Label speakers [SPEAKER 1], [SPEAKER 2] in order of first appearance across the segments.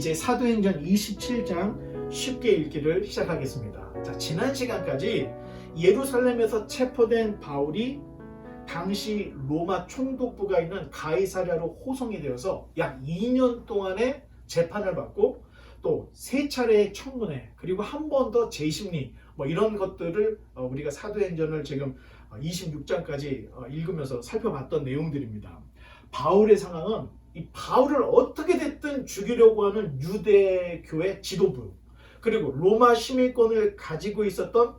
[SPEAKER 1] 이제 사도행전 27장 쉽게 읽기를 시작하겠습니다. 자, 지난 시간까지 예루살렘에서 체포된 바울이 당시 로마 총독부가 있는 가이사랴로 호송이 되어서 약 2년 동안의 재판을 받고 또 3차례의 청문회, 그리고 한 번 더 재심리, 이런 것들을 우리가 사도행전을 지금 26장까지 읽으면서 살펴봤던 내용들입니다. 바울의 상황은 이 바울을 어떻게 됐든 죽이려고 하는 유대교의 지도부, 그리고 로마 시민권을 가지고 있었던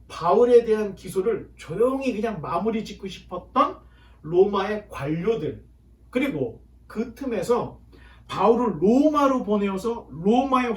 [SPEAKER 1] 바울에 대한 기소를 조용히 그냥 마무리 짓고 싶었던 로마의 관료들, 그리고 그 틈에서 바울을 로마로 보내어서 로마의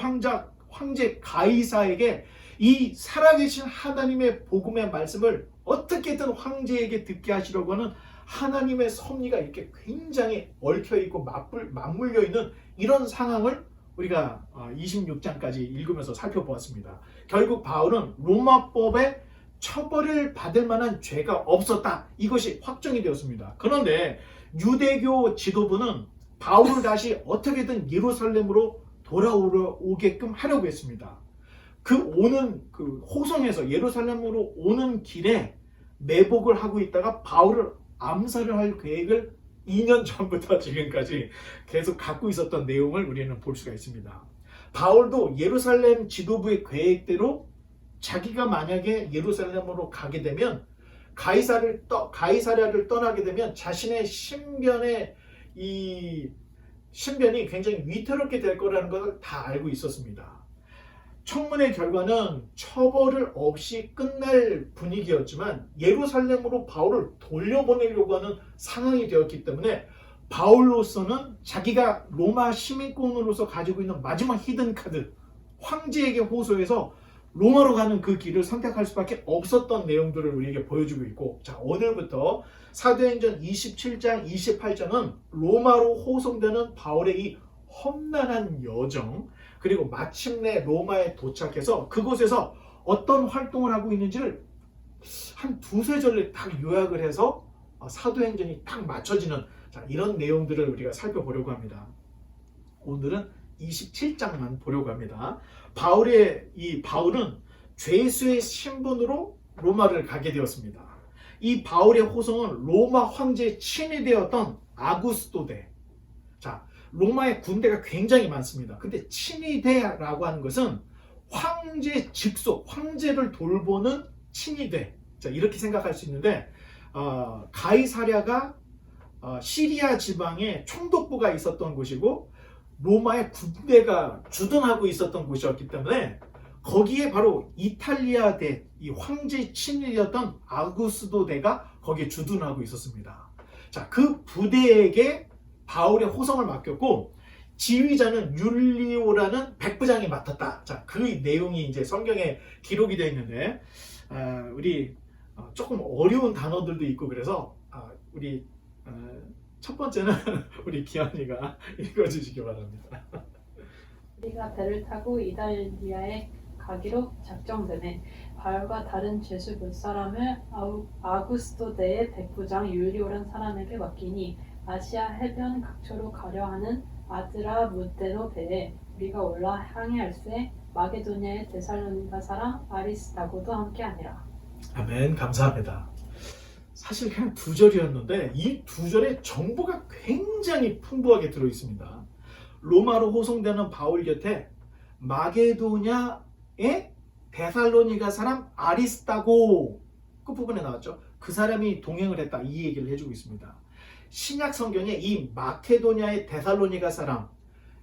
[SPEAKER 1] 황제 가이사에게 이 살아계신 하나님의 복음의 말씀을 어떻게든 황제에게 듣게 하시려고 하는 하나님의 섭리가 이렇게 굉장히 얽혀있고 맞물려 있는 이런 상황을 우리가 26장까지 읽으면서 살펴보았습니다. 결국 바울은 로마법에 처벌을 받을 만한 죄가 없었다, 이것이 확정이 되었습니다. 그런데 유대교 지도부는 바울을 다시 어떻게든 예루살렘으로 돌아오게끔 하려고 했습니다. 그 호송에서 예루살렘으로 오는 길에 매복을 하고 있다가 바울을 암살을 할 계획을 2년 전부터 지금까지 계속 갖고 있었던 내용을 우리는 볼 수가 있습니다. 바울도 예루살렘 지도부의 계획대로 자기가 만약에 예루살렘으로 가게 되면 가이사랴를 떠나게 되면 자신의 신변이 굉장히 위태롭게 될 거라는 것을 다 알고 있었습니다. 청문회 결과는 처벌을 없이 끝날 분위기였지만 예루살렘으로 바울을 돌려보내려고 하는 상황이 되었기 때문에 바울로서는 자기가 로마 시민권으로서 가지고 있는 마지막 히든카드, 황제에게 호소해서 로마로 가는 그 길을 선택할 수밖에 없었던 내용들을 우리에게 보여주고 있고, 자, 오늘부터 사도행전 27장, 28장은 로마로 호송되는 바울의 이 험난한 여정, 그리고 마침내 로마에 도착해서 그곳에서 어떤 활동을 하고 있는지를 한 두세 절을 딱 요약을 해서 사도행전이 딱 맞춰지는, 자, 이런 내용들을 우리가 살펴보려고 합니다. 오늘은 27장만 보려고 합니다. 바울은 죄수의 신분으로 로마를 가게 되었습니다. 이 바울의 호송은 로마 황제의 친위 되었던 아구스토대. 자, 로마의 군대가 굉장히 많습니다. 근데 친위대라고 하는 것은 황제 직속, 황제를 돌보는 친위대. 자, 이렇게 생각할 수 있는데, 가이사랴가 시리아 지방에 총독부가 있었던 곳이고 로마의 군대가 주둔하고 있었던 곳이었기 때문에 거기에 바로 이탈리아대, 이 황제 친위였던 아구스토대가 거기에 주둔하고 있었습니다. 자, 그 부대에게 바울의 호송을 맡겼고 지휘자는 율리오라는 백부장이 맡았다. 자, 그 내용이 이제 성경에 기록이 되어 있는데 우리 조금 어려운 단어들도 있고 그래서 우리 첫 번째는 우리 기현이가 읽어주시기 바랍니다.
[SPEAKER 2] 우리가 배를 타고 이탈리아에 가기로 작정되네. 바울과 다른 죄수 몇 사람을 아구스토대의 백부장 율리오란 사람에게 맡기니 아시아 해변 각처로 가려 하는 아드라무테로 배에 우리가 올라 항해할세 마게도냐의 데살로니가 사람 아리스다고도 함께하니라.
[SPEAKER 1] 아멘. 감사합니다. 사실 그냥 2절이었는데 이 2절에 정보가 굉장히 풍부하게 들어있습니다. 로마로 호송되는 바울 곁에 마게도냐의 데살로니가 사람 아리스다고, 끝부분에 나왔죠. 그 사람이 동행을 했다, 이 얘기를 해주고 있습니다. 신약 성경에 이 마케도냐의 데살로니가 사람,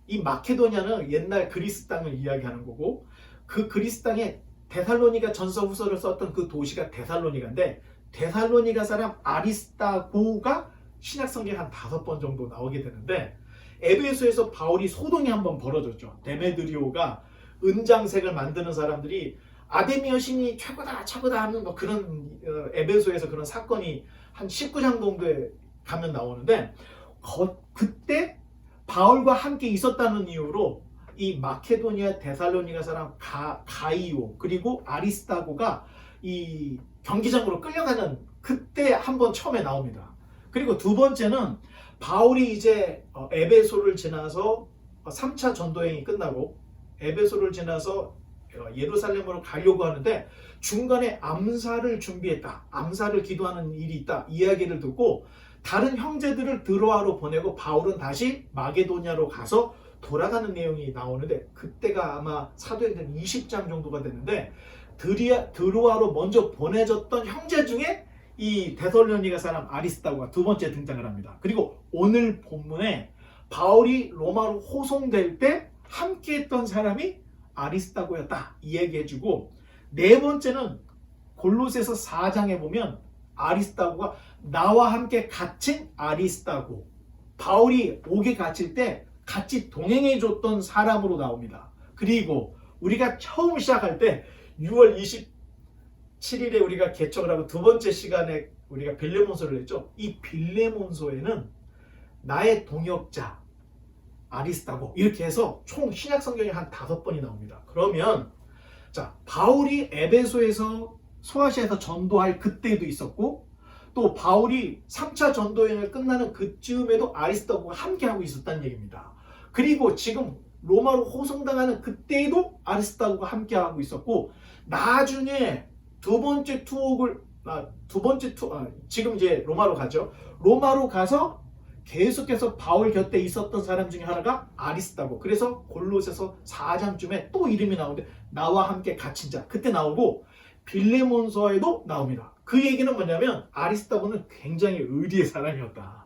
[SPEAKER 1] 이 마케도냐는 옛날 그리스 땅을 이야기하는 거고, 그 그리스 땅에 데살로니가 전서 후서를 썼던 그 도시가 데살로니가인데, 데살로니가 사람 아리스다고가 신약 성경에 한 5번 정도 나오게 되는데, 에베소에서 바울이 소동이 한번 벌어졌죠. 데메드리오가 은장색을 만드는 사람들이 아데미 여신이 최고다 하는 그런 에베소에서 그런 사건이 한 19장 정도에 가면 나오는데, 그때 바울과 함께 있었다는 이유로 이 마케도니아 데살로니가 사람 가이오 그리고 아리스다고가 이 경기장으로 끌려가는, 그때 한번 처음에 나옵니다. 그리고 두 번째는 바울이 이제 에베소를 지나서 3차 전도행이 끝나고 에베소를 지나서 예루살렘으로 가려고 하는데 중간에 암살을 준비했다. 암살을 기도하는 일이 있다. 이야기를 듣고 다른 형제들을 드로아로 보내고 바울은 다시 마게도냐로 가서 돌아가는 내용이 나오는데 그때가 아마 사도행전 20장 정도가 됐는데 드로아로 먼저 보내졌던 형제 중에 이 데살로니가 사람 아리스다고가 두 번째 등장을 합니다. 그리고 오늘 본문에 바울이 로마로 호송될 때 함께했던 사람이 아리스다고였다 이 얘기해주고 네 번째는 골로새서 4장에 보면 아리스다고가 나와 함께 갇힌 아리스다고 바울이 옥에 갇힐 때 같이 동행해줬던 사람으로 나옵니다. 그리고 우리가 처음 시작할 때 6월 27일에 우리가 개척을 하고 두 번째 시간에 우리가 빌레몬서를 했죠. 이 빌레몬서에는 나의 동역자 아리스다고 이렇게 해서 총 신약 성경에 한 5번이 나옵니다. 그러면 자 바울이 에베소에서 소아시아에서 전도할 그때도 있었고 또 바울이 3차 전도여행을 끝나는 그쯤에도 아리스다고가 함께하고 있었다는 얘기입니다. 그리고 지금 로마로 호송당하는 그때에도 아리스다고가 함께하고 있었고 나중에 지금 이제 로마로 가죠. 로마로 가서 계속해서 바울 곁에 있었던 사람 중에 하나가 아리스다고. 그래서 골로새서 4장쯤에 또 이름이 나오는데 나와 함께 갇힌 자 그때 나오고 빌레몬서에도 나옵니다. 그 얘기는 뭐냐면 아리스다고는 굉장히 의리의 사람이었다.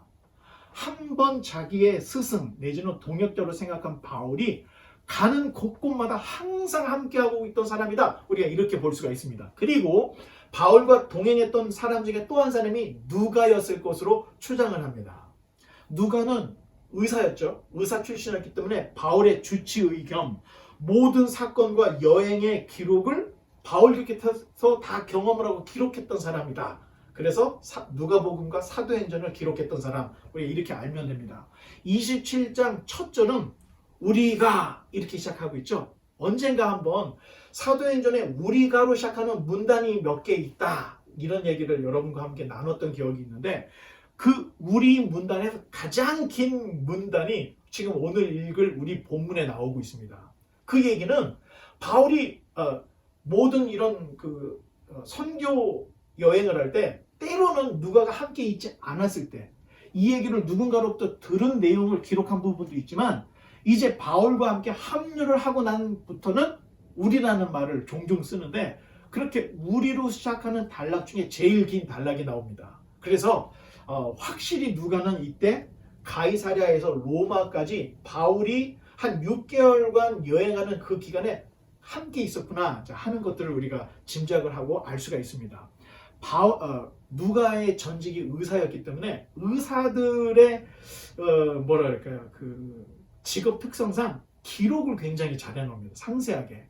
[SPEAKER 1] 한 번 자기의 스승 내지는 동역자로 생각한 바울이 가는 곳곳마다 항상 함께하고 있던 사람이다. 우리가 이렇게 볼 수가 있습니다. 그리고 바울과 동행했던 사람 중에 또 한 사람이 누가였을 것으로 추정을 합니다. 누가는 의사였죠. 의사 출신이었기 때문에 바울의 주치의 겸 모든 사건과 여행의 기록을 바울 곁에서 다 경험을 하고 기록했던 사람이다. 그래서 누가복음과 사도행전을 기록했던 사람 우리 이렇게 알면 됩니다. 27장 첫 절은 우리가 이렇게 시작하고 있죠. 언젠가 한번 사도행전에 우리가로 시작하는 문단이 몇 개 있다. 이런 얘기를 여러분과 함께 나눴던 기억이 있는데 그 우리 문단에서 가장 긴 문단이 지금 오늘 읽을 우리 본문에 나오고 있습니다. 그 얘기는 바울이 모든 이런 선교 여행을 할 때 때로는 누가가 함께 있지 않았을 때 이 얘기를 누군가로부터 들은 내용을 기록한 부분도 있지만 이제 바울과 함께 합류를 하고 난부터는 우리라는 말을 종종 쓰는데 그렇게 우리로 시작하는 단락 중에 제일 긴 단락이 나옵니다. 그래서 확실히 누가는 이때 가이사랴에서 로마까지 바울이 한 6개월간 여행하는 그 기간에 함께 있었구나 하는 것들을 우리가 짐작을 하고 알 수가 있습니다. 누가의 전직이 의사였기 때문에 의사들의 그 직업 특성상 기록을 굉장히 잘 해놓습니다. 상세하게.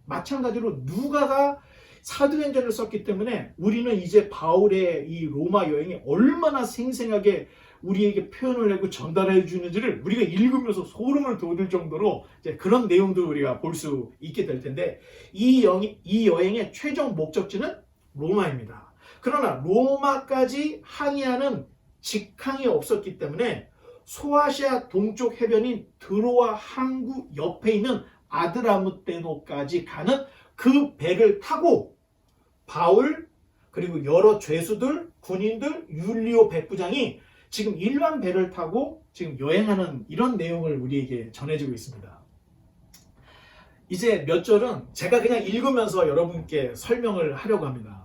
[SPEAKER 1] 마찬가지로 누가가 사도행전을 썼기 때문에 우리는 이제 바울의 이 로마 여행이 얼마나 생생하게 우리에게 표현을 하고 전달해 주는지를 우리가 읽으면서 소름을 돋을 정도로 이제 그런 내용도 우리가 볼 수 있게 될 텐데 이 여행의 최종 목적지는 로마입니다. 그러나 로마까지 항해하는 직항이 없었기 때문에 소아시아 동쪽 해변인 드로아 항구 옆에 있는 아드라무테노까지 가는 그 배를 타고 바울 그리고 여러 죄수들, 군인들, 율리오 백부장이 지금 일반 배를 타고 지금 여행하는 이런 내용을 우리에게 전해주고 있습니다. 이제 몇 절은 제가 그냥 읽으면서 여러분께 설명을 하려고 합니다.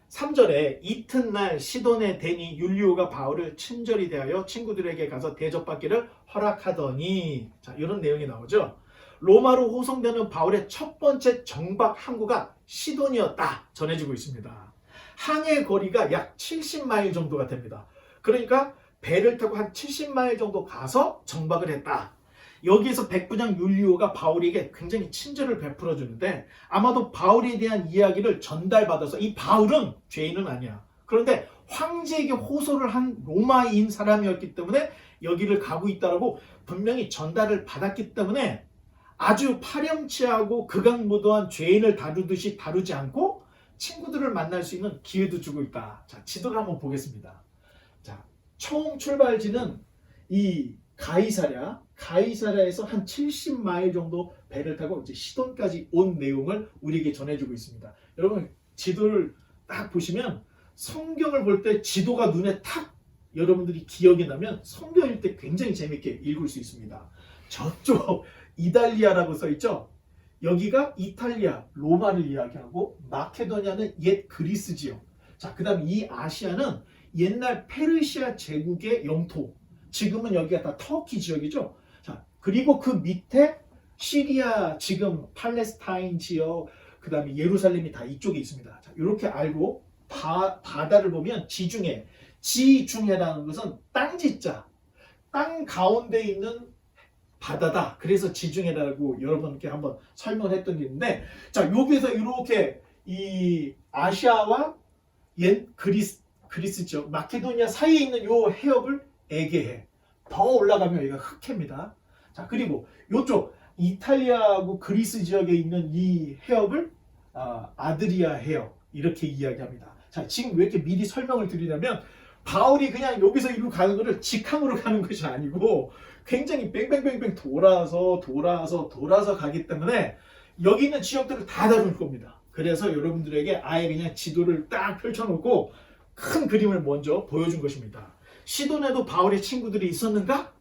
[SPEAKER 1] 3절에 이튿날 시돈의 대니 율리오가 바울을 친절히 대하여 친구들에게 가서 대접받기를 허락하더니 자 이런 내용이 나오죠. 로마로 호송되는 바울의 첫 번째 정박 항구가 시돈이었다 전해지고 있습니다. 항해 거리가 약 70마일 정도가 됩니다. 그러니까 배를 타고 한 70마일 정도 가서 정박을 했다. 여기에서 백부장 율리오가 바울에게 굉장히 친절을 베풀어 주는데 아마도 바울에 대한 이야기를 전달받아서 이 바울은 죄인은 아니야. 그런데 황제에게 호소를 한 로마인 사람이었기 때문에 여기를 가고 있다라고 분명히 전달을 받았기 때문에 아주 파렴치하고 극악무도한 죄인을 다루듯이 다루지 않고 친구들을 만날 수 있는 기회도 주고 있다. 자, 지도를 한번 보겠습니다. 자, 처음 출발지는 이 가이사랴에서 한 70마일 정도 배를 타고 이제 시돈까지 온 내용을 우리에게 전해주고 있습니다. 여러분 지도를 딱 보시면 성경을 볼 때 지도가 눈에 탁 여러분들이 기억이 나면 성경일 때 굉장히 재밌게 읽을 수 있습니다. 저쪽 이달리아라고 써 있죠. 여기가 이탈리아, 로마를 이야기하고 마케도니아는 옛 그리스 지역. 자, 그다음 이 아시아는 옛날 페르시아 제국의 영토. 지금은 여기가 다 터키 지역이죠. 자, 그리고 그 밑에 시리아, 지금 팔레스타인 지역, 그다음에 예루살렘이 다 이쪽에 있습니다. 자, 이렇게 알고 바다를 보면 지중해라는 것은 땅지자, 땅 가운데 있는 바다다. 그래서 지중해라고 여러분께 한번 설명을 했던 게 있는데, 자, 여기서 이렇게 이 아시아와 옛 그리스 지역, 마케도니아 사이에 있는 요 해협을 에게해. 더 올라가면 여기가 흑해입니다. 자, 그리고 이쪽 이탈리아하고 그리스 지역에 있는 이 해협을 아드리아 해협 이렇게 이야기합니다. 자, 지금 왜 이렇게 미리 설명을 드리냐면 바울이 그냥 여기서 이리로 가는 거를 직항으로 가는 것이 아니고 굉장히 뺑뺑뺑뺑 돌아서 가기 때문에 여기 있는 지역들을 다 다룰 겁니다. 그래서 여러분들에게 아예 그냥 지도를 딱 펼쳐놓고 큰 그림을 먼저 보여준 것입니다. 시돈에도 바울의 친구들이 있었는가?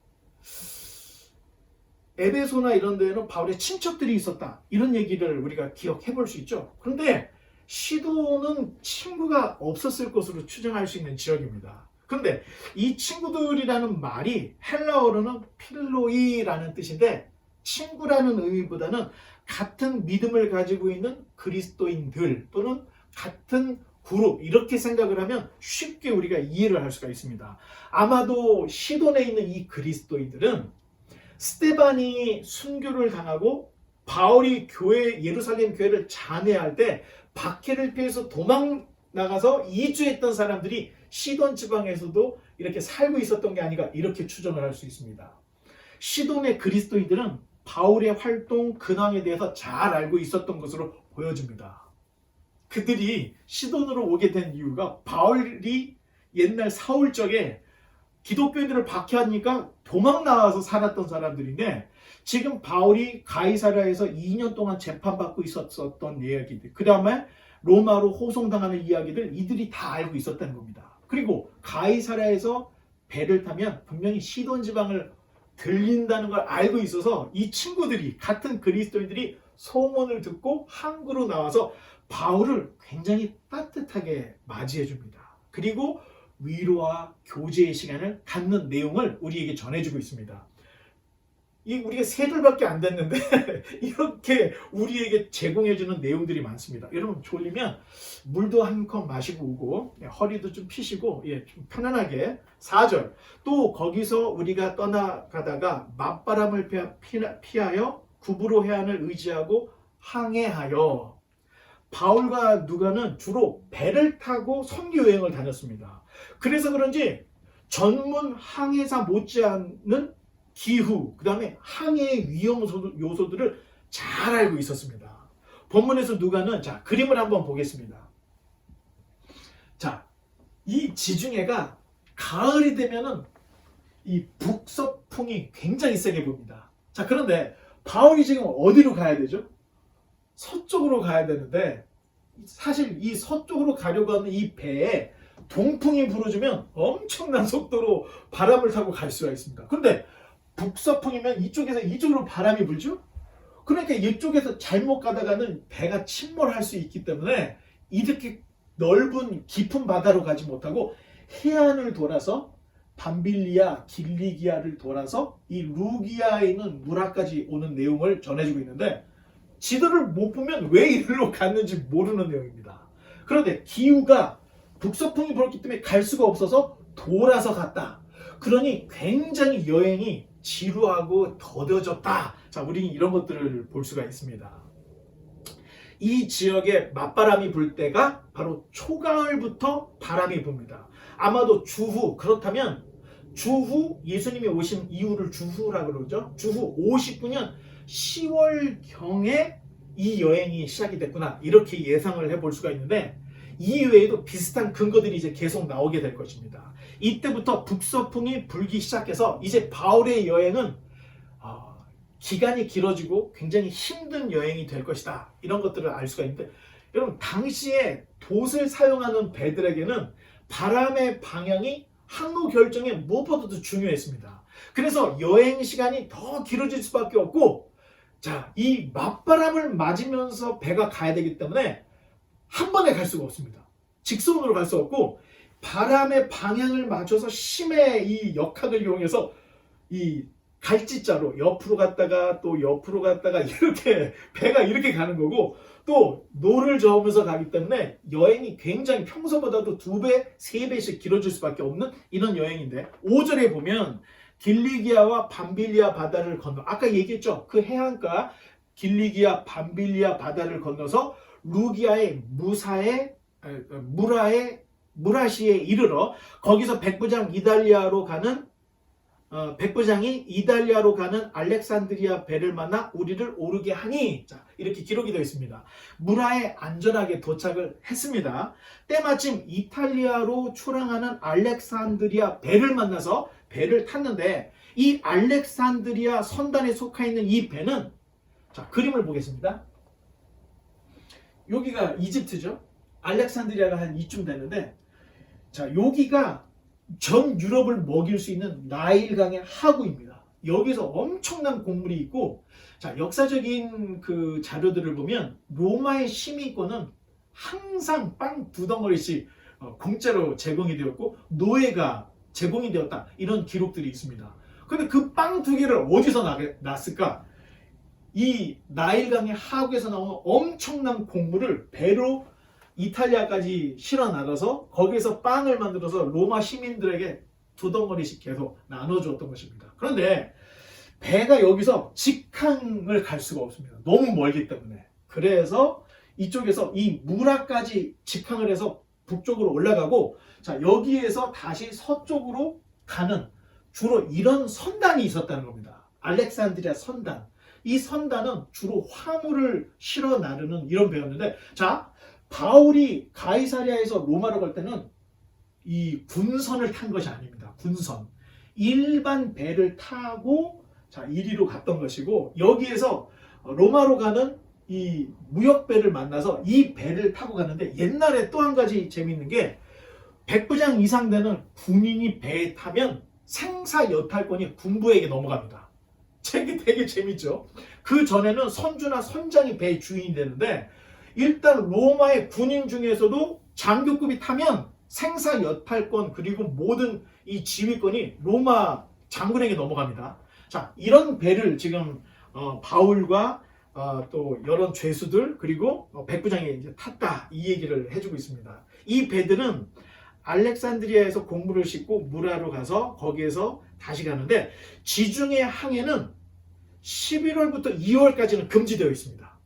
[SPEAKER 1] 에베소나 이런 데에는 바울의 친척들이 있었다. 이런 얘기를 우리가 기억해 볼 수 있죠. 그런데 시돈은 친구가 없었을 것으로 추정할 수 있는 지역입니다. 그런데 이 친구들이라는 말이 헬라어로는 필로이라는 뜻인데 친구라는 의미보다는 같은 믿음을 가지고 있는 그리스도인들 또는 같은 그룹 이렇게 생각을 하면 쉽게 우리가 이해를 할 수가 있습니다. 아마도 시돈에 있는 이 그리스도인들은 스데반이 순교를 당하고 바울이 예루살렘 교회를 잔해할 때 박해를 피해서 도망 나가서 이주했던 사람들이 시돈 지방에서도 이렇게 살고 있었던 게 아닌가 이렇게 추정을 할 수 있습니다. 시돈의 그리스도인들은 바울의 활동 근황에 대해서 잘 알고 있었던 것으로 보여집니다. 그들이 시돈으로 오게 된 이유가 바울이 옛날 사울 적에 기독교인들을 박해하니까 도망 나와서 살았던 사람들인데 지금 바울이 가이사랴에서 2년 동안 재판받고 있었던 이야기들, 그 다음에 로마로 호송당하는 이야기들 이들이 다 알고 있었다는 겁니다. 그리고 가이사랴에서 배를 타면 분명히 시돈 지방을 들린다는 걸 알고 있어서 이 친구들이 같은 그리스도인들이 소문을 듣고 항구로 나와서 바울을 굉장히 따뜻하게 맞이해 줍니다. 그리고 위로와 교제의 시간을 갖는 내용을 우리에게 전해주고 있습니다. 우리가 세 줄밖에 안 됐는데 이렇게 우리에게 제공해주는 내용들이 많습니다. 여러분 졸리면 물도 한 컵 마시고 오고 허리도 좀 피시고 좀 편안하게 4절 또 거기서 우리가 떠나가다가 맞바람을 피하여 구브로 해안을 의지하고 항해하여 바울과 누가는 주로 배를 타고 선교 여행을 다녔습니다. 그래서 그런지 전문 항해사 못지않는 기후, 그 다음에 항해의 위험 요소들을 잘 알고 있었습니다. 본문에서 누가는 자 그림을 한번 보겠습니다. 자, 이 지중해가 가을이 되면은 이 북서풍이 굉장히 세게 붑니다. 자, 그런데 바울이 지금 어디로 가야 되죠? 서쪽으로 가야 되는데 사실 이 서쪽으로 가려고 하는 이 배에 동풍이 불어주면 엄청난 속도로 바람을 타고 갈 수가 있습니다. 그런데 북서풍이면 이쪽에서 이쪽으로 바람이 불죠? 그러니까 이쪽에서 잘못 가다가는 배가 침몰할 수 있기 때문에 이렇게 넓은 깊은 바다로 가지 못하고 해안을 돌아서 밤빌리아, 길리기아를 돌아서 이 루기아에 있는 무라까지 오는 내용을 전해주고 있는데 지도를 못 보면 왜 이리로 갔는지 모르는 내용입니다. 그런데 기후가 북서풍이 불었기 때문에 갈 수가 없어서 돌아서 갔다. 그러니 굉장히 여행이 지루하고 더뎌졌다. 자, 우리는 이런 것들을 볼 수가 있습니다. 이 지역에 맞바람이 불 때가 바로 초가을부터 바람이 붑니다. 아마도 주후, 그렇다면 주후, 예수님이 오신 이후를 주후라고 그러죠. 주후 59년 10월경에 이 여행이 시작이 됐구나. 이렇게 예상을 해볼 수가 있는데 이외에도 비슷한 근거들이 이제 계속 나오게 될 것입니다. 이때부터 북서풍이 불기 시작해서 이제 바울의 여행은 기간이 길어지고 굉장히 힘든 여행이 될 것이다. 이런 것들을 알 수가 있는데, 여러분 당시에 돛을 사용하는 배들에게는 바람의 방향이 항로 결정에 무엇보다도 중요했습니다. 그래서 여행 시간이 더 길어질 수밖에 없고, 자, 이 맞바람을 맞으면서 배가 가야 되기 때문에 한 번에 갈 수가 없습니다. 직선으로 갈 수 없고 바람의 방향을 맞춰서 심의 이 역학을 이용해서 이 갈지자로 옆으로 갔다가 또 옆으로 갔다가 이렇게 배가 이렇게 가는 거고, 또 노를 저으면서 가기 때문에 여행이 굉장히 평소보다도 2배, 3배씩 길어질 수밖에 없는 이런 여행인데, 5절에 보면 길리기아와 밤빌리아 바다를 건너, 아까 얘기했죠. 그 해안가 길리기아 밤빌리아 바다를 건너서 루기아의 무라시에 이르러 거기서 백부장이 이달리아로 가는 알렉산드리아 배를 만나 우리를 오르게 하니, 자, 이렇게 기록이 되어 있습니다. 무라에 안전하게 도착을 했습니다. 때마침 이탈리아로 출항하는 알렉산드리아 배를 만나서 배를 탔는데, 이 알렉산드리아 선단에 속해 있는 이 배는, 자, 그림을 보겠습니다. 여기가 이집트죠. 알렉산드리아가 한 이쯤 되는데, 자, 여기가 전 유럽을 먹일 수 있는 나일강의 하구입니다. 여기서 엄청난 곡물이 있고, 자, 역사적인 그 자료들을 보면 로마의 시민권은 항상 빵 2덩어리씩 공짜로 제공이 되었고 노예가 제공이 되었다, 이런 기록들이 있습니다. 근데 그 빵 2개를 어디서 났을까? 이 나일강의 하구에서 나오는 엄청난 곡물을 배로 이탈리아까지 실어 나가서 거기에서 빵을 만들어서 로마 시민들에게 2덩어리씩 계속 나눠주었던 것입니다. 그런데 배가 여기서 직항을 갈 수가 없습니다. 너무 멀기 때문에. 그래서 이쪽에서 이 무라까지 직항을 해서 북쪽으로 올라가고, 자, 여기에서 다시 서쪽으로 가는 주로 이런 선단이 있었다는 겁니다. 알렉산드리아 선단. 이 선단은 주로 화물을 실어 나르는 이런 배였는데, 자, 바울이 가이사랴에서 로마로 갈 때는 이 군선을 탄 것이 아닙니다. 군선. 일반 배를 타고, 자, 이리로 갔던 것이고, 여기에서 로마로 가는 이 무역배를 만나서 이 배를 타고 갔는데, 옛날에 또 한 가지 재미있는 게, 백부장 이상 되는 군인이 배에 타면 생사여탈권이 군부에게 넘어갑니다. 책이 되게 재밌죠. 그 전에는 선주나 선장이 배의 주인이 되는데, 일단 로마의 군인 중에서도 장교급이 타면 생사여탈권 그리고 모든 이 지휘권이 로마 장군에게 넘어갑니다. 자, 이런 배를 지금 바울과 또 여러 죄수들 그리고 백부장이 이제 탔다, 이 얘기를 해주고 있습니다. 이 배들은 알렉산드리아에서 곡물을 싣고 무라로 가서 거기에서 다시 가는데, 지중해 항해는 11월부터 2월까지는 금지되어 있습니다.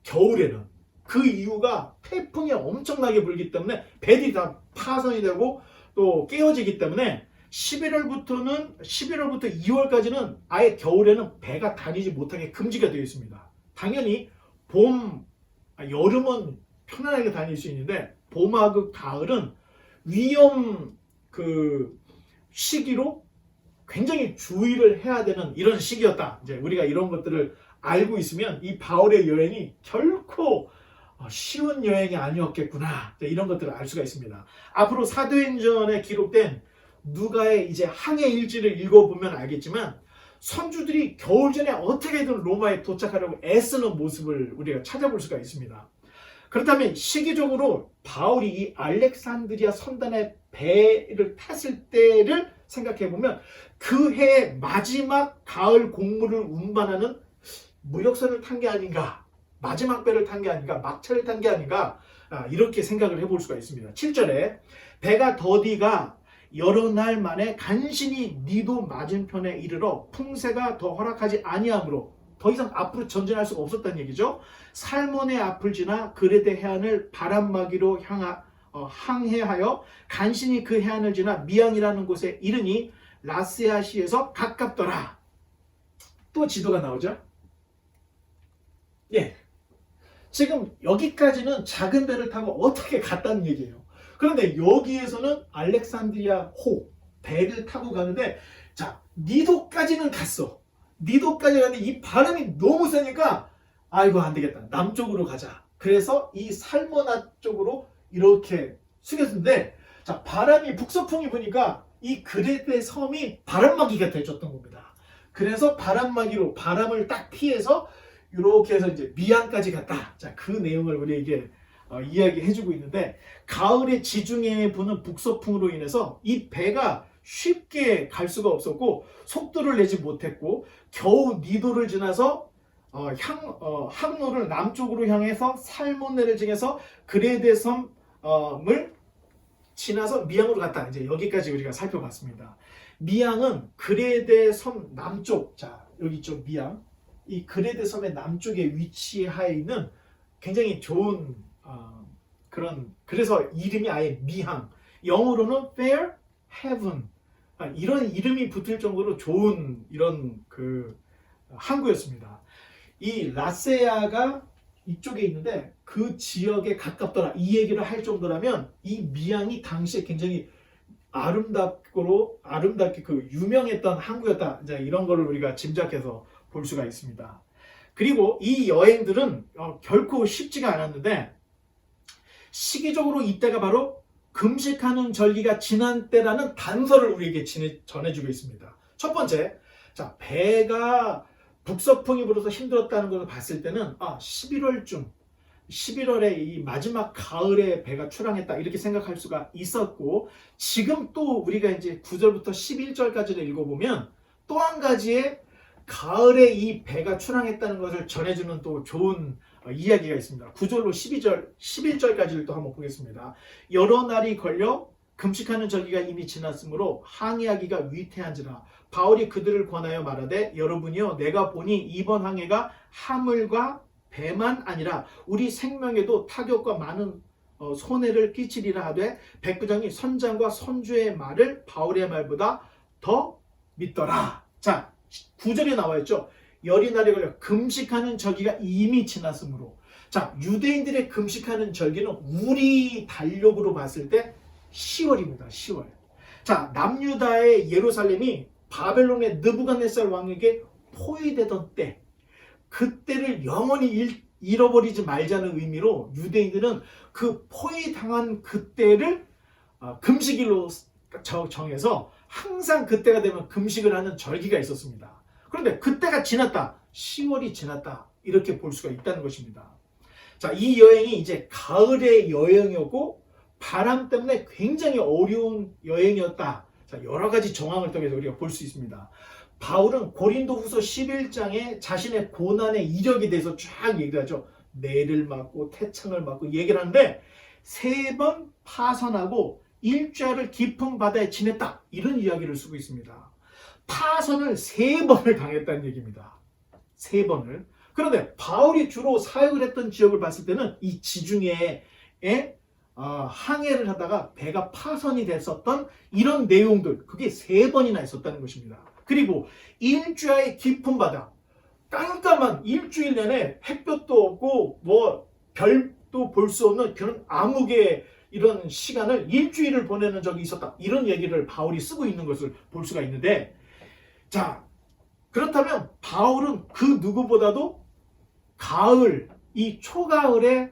[SPEAKER 1] 겨울에는. 그 이유가 태풍이 엄청나게 불기 때문에 배들이 다 파손이 되고 또 깨어지기 때문에 11월부터 2월까지는 아예 겨울에는 배가 다니지 못하게 금지가 되어 있습니다. 당연히 여름은 편안하게 다닐 수 있는데 봄하고 가을은 위험 시기로 굉장히 주의를 해야 되는 이런 시기였다. 이제 우리가 이런 것들을 알고 있으면 이 바울의 여행이 결코 쉬운 여행이 아니었겠구나, 이런 것들을 알 수가 있습니다. 앞으로 사도행전에 기록된 누가의 이제 항해 일지를 읽어보면 알겠지만, 선주들이 겨울전에 어떻게든 로마에 도착하려고 애쓰는 모습을 우리가 찾아볼 수가 있습니다. 그렇다면 시기적으로 바울이 이 알렉산드리아 선단의 배를 탔을 때를 생각해보면, 그 해의 마지막 가을 곡물을 운반하는 무역선을 탄 게 아닌가, 마지막 배를 탄 게 아닌가, 막차를 탄 게 아닌가, 이렇게 생각을 해볼 수가 있습니다. 7절에 배가 더디가 여러 날 만에 간신히 니도 맞은편에 이르러 풍세가 더 허락하지 아니하므로 더 이상 앞으로 전진할 수가 없었다는 얘기죠. 살몬의 앞을 지나 그레데 해안을 바람막이로 항해하여 간신히 그 해안을 지나 미앙이라는 곳에 이르니 라세아시에서 가깝더라. 또 지도가 나오죠. 예. 지금 여기까지는 작은 배를 타고 어떻게 갔다는 얘기예요. 그런데 여기에서는 알렉산드리아 호 배를 타고 가는데 자 니도까지는 갔어. 니도까지 가는데 이 바람이 너무 세니까 아이고 안 되겠다. 남쪽으로 가자. 그래서 이 살모나 쪽으로 이렇게 숙였는데 자 바람이 북서풍이 부니까 이 그레데 섬이 바람막이가 돼줬던 겁니다. 그래서 바람막이로 바람을 딱 피해서 이렇게 해서 이제 미양까지 갔다. 자, 그 내용을 우리에게 이야기해주고 있는데 가을에 지중해에 부는 북서풍으로 인해서 이 배가 쉽게 갈 수가 없었고 속도를 내지 못했고 겨우 니도를 지나서 항로를 남쪽으로 향해서 살모네를 지나서 그레데 섬을 지나서 미양으로 갔다. 이제 여기까지 우리가 살펴봤습니다. 미양은 그레데 섬 남쪽, 자 여기 있죠 미양. 이 그레데 섬의 남쪽에 위치하여 있는 굉장히 좋은 그래서 이름이 아예 미항. 영어로는 Fair Haven. 이런 이름이 붙을 정도로 좋은 이런 그 항구였습니다. 이 라세아가 이쪽에 있는데 그 지역에 가깝더라. 이 얘기를 할 정도라면 이 미항이 당시에 굉장히 아름답게 그 유명했던 항구였다. 이제 이런 거를 우리가 짐작해서 볼 수가 있습니다. 그리고 이 여행들은 결코 쉽지가 않았는데 시기적으로 이때가 바로 금식하는 절기가 지난 때라는 단서를 우리에게 전해주고 있습니다. 첫 번째, 자 배가 북서풍이 불어서 힘들었다는 것을 봤을 때는 11월에 이 마지막 가을에 배가 출항했다 이렇게 생각할 수가 있었고 지금 또 우리가 이제 9절부터 11절까지를 읽어보면 또 한 가지의 가을에 이 배가 출항했다는 것을 전해주는 또 좋은 이야기가 있습니다. 9절로 11절까지를 또 한번 보겠습니다. 여러 날이 걸려 금식하는 절기가 이미 지났으므로 항해하기가 위태한지라 바울이 그들을 권하여 말하되 여러분이요 내가 보니 이번 항해가 하물과 배만 아니라 우리 생명에도 타격과 많은 손해를 끼치리라 하되 백부장이 선장과 선주의 말을 바울의 말보다 더 믿더라. 자 9절에 나와 있죠. 열이 날이 걸려 금식하는 절기가 이미 지났으므로 자 유대인들의 금식하는 절기는 우리 달력으로 봤을 때 10월입니다. 10월. 자 남유다의 예루살렘이 바벨론의 느부갓네살 왕에게 포위되던 때 그때를 영원히 잃어버리지 말자는 의미로 유대인들은 그 포위당한 그때를 금식일로 정해서 항상 그때가 되면 금식을 하는 절기가 있었습니다. 그런데 그때가 지났다. 10월이 지났다. 이렇게 볼 수가 있다는 것입니다. 자, 이 여행이 이제 가을의 여행이었고 바람 때문에 굉장히 어려운 여행이었다. 자, 여러 가지 정황을 통해서 우리가 볼 수 있습니다. 바울은 고린도후서 11장에 자신의 고난의 이력에 대해서 쫙 얘기를 하죠. 매를 맞고 태창을 맞고 얘기를 하는데 3번 파선하고 일주일을 깊은 바다에 지냈다. 이런 이야기를 쓰고 있습니다. 파선을 3번을 당했다는 얘기입니다. 3번을. 그런데 바울이 주로 사역을 했던 지역을 봤을 때는 이 지중해에 항해를 하다가 배가 파선이 됐었던 이런 내용들 그게 3번이나 있었다는 것입니다. 그리고 일주야의 깊은 바다 깜깜한 일주일 내내 햇볕도 없고 뭐 별도 볼 수 없는 그런 암흑의 이런 시간을 일주일을 보내는 적이 있었다. 이런 얘기를 바울이 쓰고 있는 것을 볼 수가 있는데 자 그렇다면 바울은 그 누구보다도 가을 이 초가을에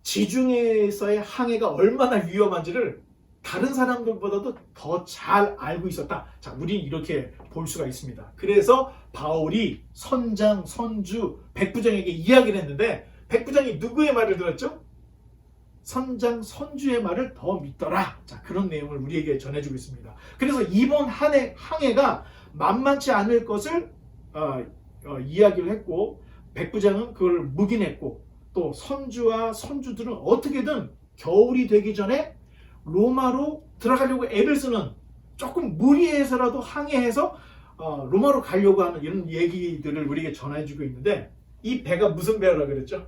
[SPEAKER 1] 지중해에서의 항해가 얼마나 위험한지를 다른 사람들보다도 더 잘 알고 있었다. 자, 우린 이렇게 볼 수가 있습니다. 그래서 바울이 선장, 선주, 백부장에게 이야기를 했는데 백부장이 누구의 말을 들었죠? 선장, 선주의 말을 더 믿더라. 자, 그런 내용을 우리에게 전해주고 있습니다. 그래서 이번 항해가 만만치 않을 것을 이야기를 했고 백부장은 그걸 묵인했고 또 선주와 선주들은 어떻게든 겨울이 되기 전에 로마로 들어가려고 애를 쓰는 조금 무리해서라도 항해해서 로마로 가려고 하는 이런 얘기들을 우리에게 전해주고 있는데 이 배가 무슨 배라고 그랬죠?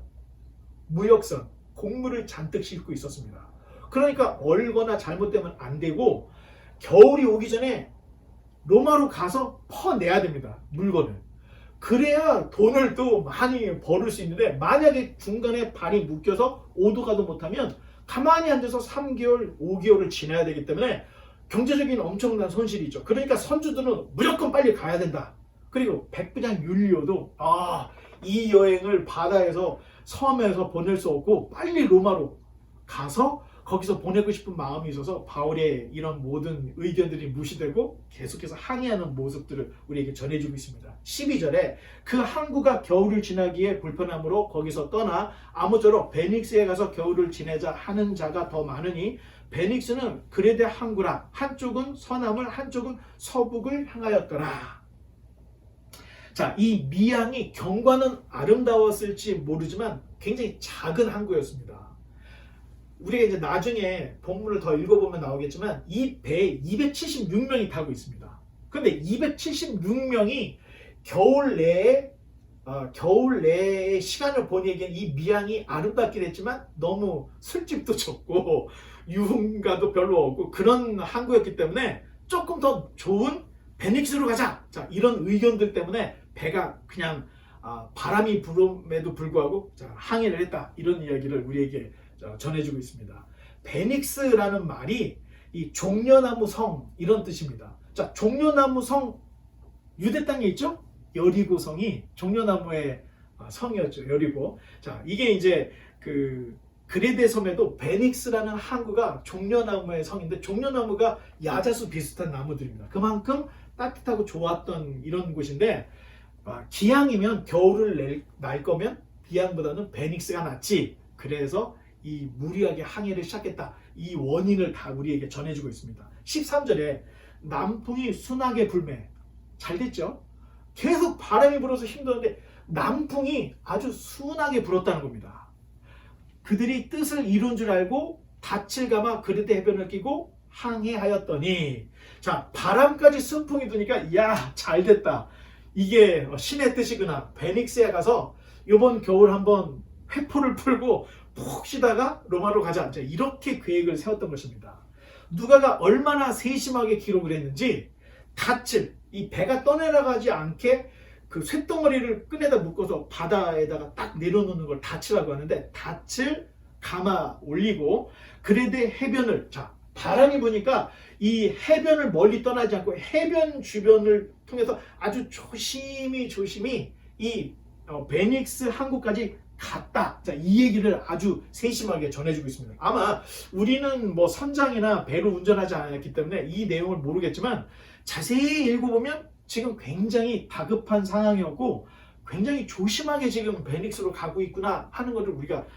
[SPEAKER 1] 무역선, 곡물을 잔뜩 싣고 있었습니다. 그러니까 얼거나 잘못되면 안 되고 겨울이 오기 전에 로마로 가서 퍼내야 됩니다. 물건을. 그래야 돈을 또 많이 벌을 수 있는데, 만약에 중간에 발이 묶여서 오도 가도 못하면 가만히 앉아서 3개월, 5개월을 지나야 되기 때문에 경제적인 엄청난 손실이 있죠. 그러니까 선주들은 무조건 빨리 가야 된다. 그리고 백부장 율리오도 이 여행을 바다에서 섬에서 보낼 수 없고 빨리 로마로 가서 거기서 보내고 싶은 마음이 있어서 바울의 이런 모든 의견들이 무시되고 계속해서 항의하는 모습들을 우리에게 전해주고 있습니다. 12절에 그 항구가 겨울을 지나기에 불편함으로 거기서 떠나 아무쪼록 베닉스에 가서 겨울을 지내자 하는 자가 더 많으니 베닉스는 그레데 항구라 한쪽은 서남을 한쪽은 서북을 향하였더라. 자, 이 미항이 경관은 아름다웠을지 모르지만 굉장히 작은 항구였습니다. 우리가 이제 나중에 본문을 더 읽어보면 나오겠지만 이 배에 276명이 타고 있습니다. 근데 276명이 겨울 내에 시간을 보내기엔 이 미항이 아름답긴 했지만 너무 술집도 적고 유흥가도 별로 없고 그런 항구였기 때문에 조금 더 좋은 베닉스로 가자. 자, 이런 의견들 때문에 배가 그냥 바람이 불음에도 불구하고 항해를 했다. 이런 이야기를 우리에게 전해주고 있습니다. 베닉스라는 말이 이 종려나무 성 이런 뜻입니다. 자, 종려나무 성 유대 땅에 있죠? 여리고성이 종려나무의 성이었죠. 여리고. 자, 이게 이제 그 그레데 섬에도 베닉스라는 항구가 종려나무의 성인데 종려나무가 야자수 비슷한 나무들입니다. 그만큼 따뜻하고 좋았던 이런 곳인데 기항이면 겨울을 날 거면 기항보다는 베닉스가 낫지. 그래서 이 무리하게 항해를 시작했다. 이 원인을 다 우리에게 전해주고 있습니다. 13절에 남풍이 순하게 불매. 잘 됐죠? 계속 바람이 불어서 힘들었는데 남풍이 아주 순하게 불었다는 겁니다. 그들이 뜻을 이룬 줄 알고 닻을 감아 그레데 해변을 끼고 항해하였더니 자, 바람까지 순풍이 두니까 야, 잘 됐다. 이게 신의 뜻이구나. 베닉스에 가서 이번 겨울 한번 회포를 풀고 푹 쉬다가 로마로 가자. 이렇게 계획을 세웠던 것입니다. 누가가 얼마나 세심하게 기록을 했는지 닻을 이 배가 떠내려가지 않게 그 쇳덩어리를 끈에다 묶어서 바다에다가 딱 내려놓는 걸 닻이라고 하는데 닻을 감아 올리고 그레데 해변을 바람이 부니까 이 해변을 멀리 떠나지 않고 해변 주변을 통해서 아주 조심히 이 베닉스 항구까지 갔다. 자, 이 얘기를 아주 세심하게 전해주고 있습니다. 아마 우리는 뭐 선장이나 배로 운전하지 않았기 때문에 이 내용을 모르겠지만 자세히 읽어보면 지금 굉장히 다급한 상황이었고 굉장히 조심하게 지금 베닉스로 가고 있구나 하는 것을 우리가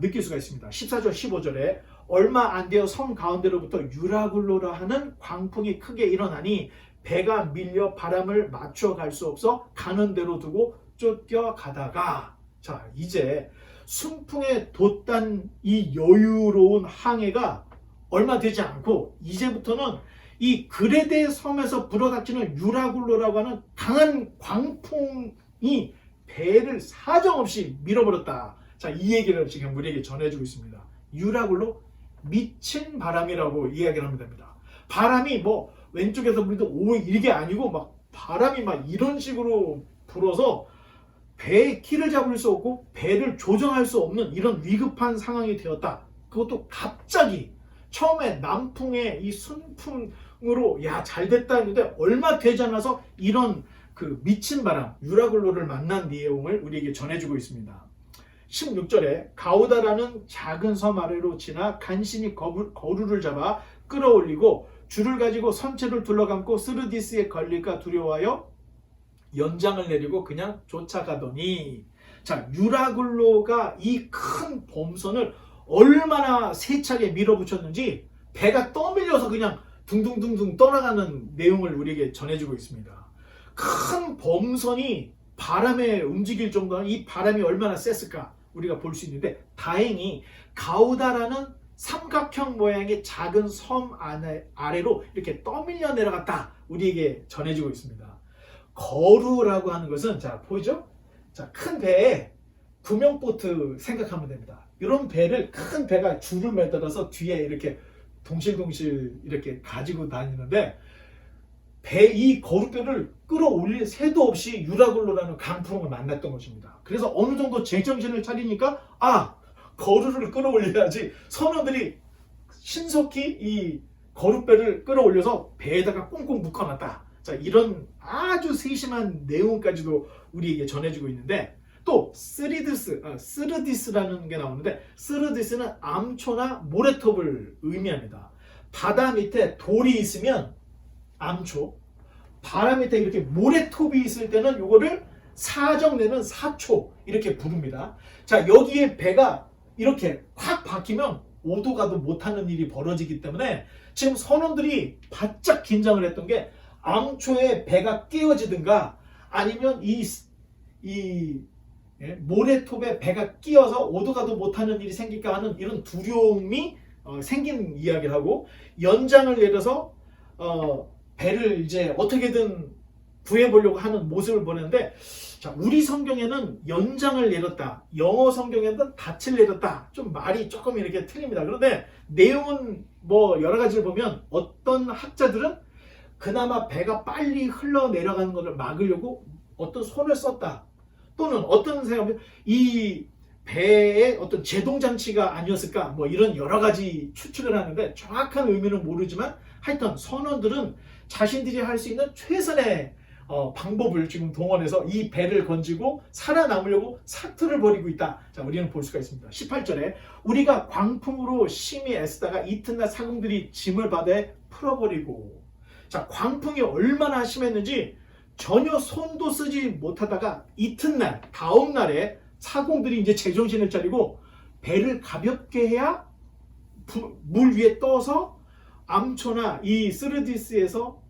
[SPEAKER 1] 느낄 수가 있습니다. 14절 15절에 얼마 안 되어 섬 가운데로부터 유라굴로라 하는 광풍이 크게 일어나니 배가 밀려 바람을 맞춰 갈 수 없어 가는 대로 두고 쫓겨가다가 자, 이제 순풍에 돛단 이 여유로운 항해가 얼마 되지 않고 이제부터는 이 그레데 섬에서 불어닥치는 유라굴로라고 하는 강한 광풍이 배를 사정없이 밀어버렸다. 자, 이 얘기를 지금 우리에게 전해주고 있습니다. 유라굴로 미친 바람이라고 이야기를 하면 됩니다. 바람이 뭐 왼쪽에서 불도 오 이게 아니고 막 바람이 막 이런 식으로 불어서 배의 키를 잡을 수 없고 배를 조정할 수 없는 이런 위급한 상황이 되었다. 그것도 갑자기 처음에 남풍의 이 순풍으로 야, 잘 됐다 했는데 얼마 되지 않아서 이런 그 미친 바람 유라굴로를 만난 내용을 우리에게 전해주고 있습니다. 16절에 가우다라는 작은 섬 아래로 지나 간신히 거루를 잡아 끌어올리고 줄을 가지고 선체를 둘러감고 스르디스에 걸릴까 두려워하여 연장을 내리고 그냥 쫓아가더니 자, 유라굴로가 이 큰 범선을 얼마나 세차게 밀어붙였는지 배가 떠밀려서 그냥 둥둥둥둥 떠나가는 내용을 우리에게 전해주고 있습니다. 큰 범선이 바람에 움직일 정도는 이 바람이 얼마나 셌을까 우리가 볼 수 있는데 다행히 가우다라는 삼각형 모양의 작은 섬 아래로 이렇게 떠밀려 내려갔다 우리에게 전해지고 있습니다. 거루라고 하는 것은 자, 보이죠? 자, 큰 배에 구명보트 생각하면 됩니다. 이런 배를 큰 배가 줄을 매달아서 뒤에 이렇게 동실동실 이렇게 가지고 다니는데 이 거룻배를 끌어올릴 새도 없이 유라굴로라는 강풍을 만났던 것입니다. 그래서 어느 정도 제정신을 차리니까 거루를 끌어올려야지. 선원들이 신속히 이 거룻배를 끌어올려서 배에다가 꽁꽁 묶어놨다. 자, 이런 아주 세심한 내용까지도 우리에게 전해지고 있는데, 또 스르디스라는 게 나오는데, 스르디스는 암초나 모래톱을 의미합니다. 바다 밑에 돌이 있으면 암초, 바다 밑에 이렇게 모래톱이 있을 때는 요거를 사정내는 사초 이렇게 부릅니다. 자, 여기에 배가 이렇게 확 박히면 오도 가도 못하는 일이 벌어지기 때문에 지금 선원들이 바짝 긴장을 했던 게, 암초에 배가 끼어지든가 아니면 모래톱에 배가 끼어서 오도 가도 못하는 일이 생길까 하는 이런 두려움이 생긴 이야기를 하고, 연장을 내려서 배를 이제 어떻게든 구해보려고 하는 모습을 보는데, 자, 우리 성경에는 연장을 내렸다, 영어 성경에는 닻을 내렸다, 좀 말이 조금 이렇게 틀립니다. 그런데 내용은 뭐 여러 가지를 보면 어떤 학자들은 그나마 배가 빨리 흘러내려가는 것을 막으려고 어떤 손을 썼다, 또는 어떤 생각은 이 배의 어떤 제동장치가 아니었을까, 뭐 이런 여러 가지 추측을 하는데 정확한 의미는 모르지만, 하여튼 선원들은 자신들이 할 수 있는 최선의 방법을 지금 동원해서 이 배를 건지고 살아남으려고 사투를 벌이고 있다. 자, 우리는 볼 수가 있습니다. 18절에 우리가 광풍으로 심히 애쓰다가 이튿날 사공들이 짐을 바다에 풀어버리고. 자, 광풍이 얼마나 심했는지 전혀 손도 쓰지 못하다가 이튿날, 다음 날에 사공들이 이제 제정신을 차리고 배를 가볍게 해야 물 위에 떠서 암초나 이 스르디스에서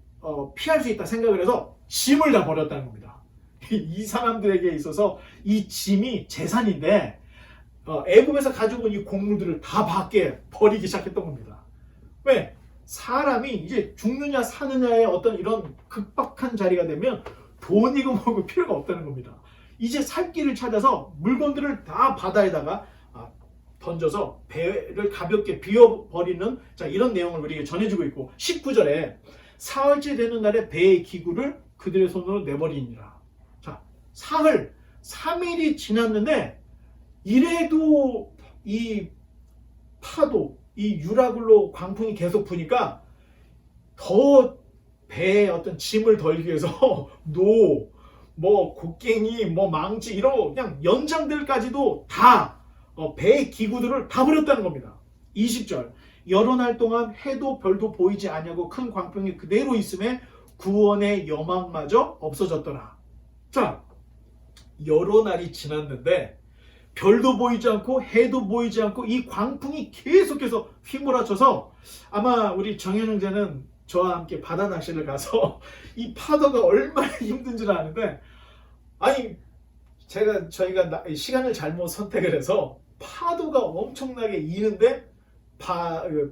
[SPEAKER 1] 피할 수 있다 생각을 해서 짐을 다 버렸다는 겁니다. 이 사람들에게 있어서 이 짐이 재산인데 애굽에서 가지고 온 이 곡물들을 다 밖에 버리기 시작했던 겁니다. 왜? 사람이 이제 죽느냐 사느냐의 어떤 이런 급박한 자리가 되면 돈이고 뭐고 필요가 없다는 겁니다. 이제 살 길을 찾아서 물건들을 다 바다에다가 던져서 배를 가볍게 비워버리는, 자, 이런 내용을 우리에게 전해주고 있고, 19절에 사흘째 되는 날에 배의 기구를 그들의 손으로 내버리니라. 자, 사흘, 3일이 지났는데 이래도 이 파도, 이 유라굴로 광풍이 계속 부니까 더 배에 어떤 짐을 덜기 위해서 곡괭이, 망치, 이런 그냥 연장들까지도 다 배의 기구들을 다 버렸다는 겁니다. 20절, 여러 날 동안 해도 별도 보이지 아니하고 큰 광풍이 그대로 있음에 구원의 여망마저 없어졌더라. 자, 여러 날이 지났는데 별도 보이지 않고 해도 보이지 않고 이 광풍이 계속해서 휘몰아쳐서, 아마 우리 정현 형제는 저와 함께 바다 낚시를 가서 이 파도가 얼마나 힘든지를 아는데, 아니 저희가 시간을 잘못 선택을 해서 파도가 엄청나게 이는데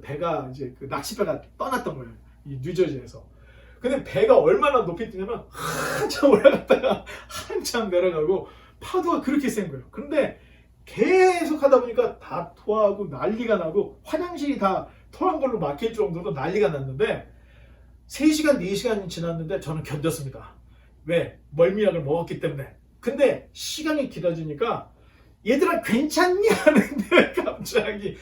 [SPEAKER 1] 배가 이제 그 낚시배가 떠났던 거예요. 이 뉴저지에서. 근데 배가 얼마나 높이 뛰냐면 한참 올라갔다가 한참 내려가고 파도가 그렇게 센 거예요. 그런데 계속 하다 보니까 다 토하고 난리가 나고 화장실이 다 토한 걸로 막힐 정도로 난리가 났는데 3시간, 4시간이 지났는데 저는 견뎠습니다. 왜? 멀미약을 먹었기 때문에. 근데 시간이 길어지니까 얘들아 괜찮니? 하는데 갑자기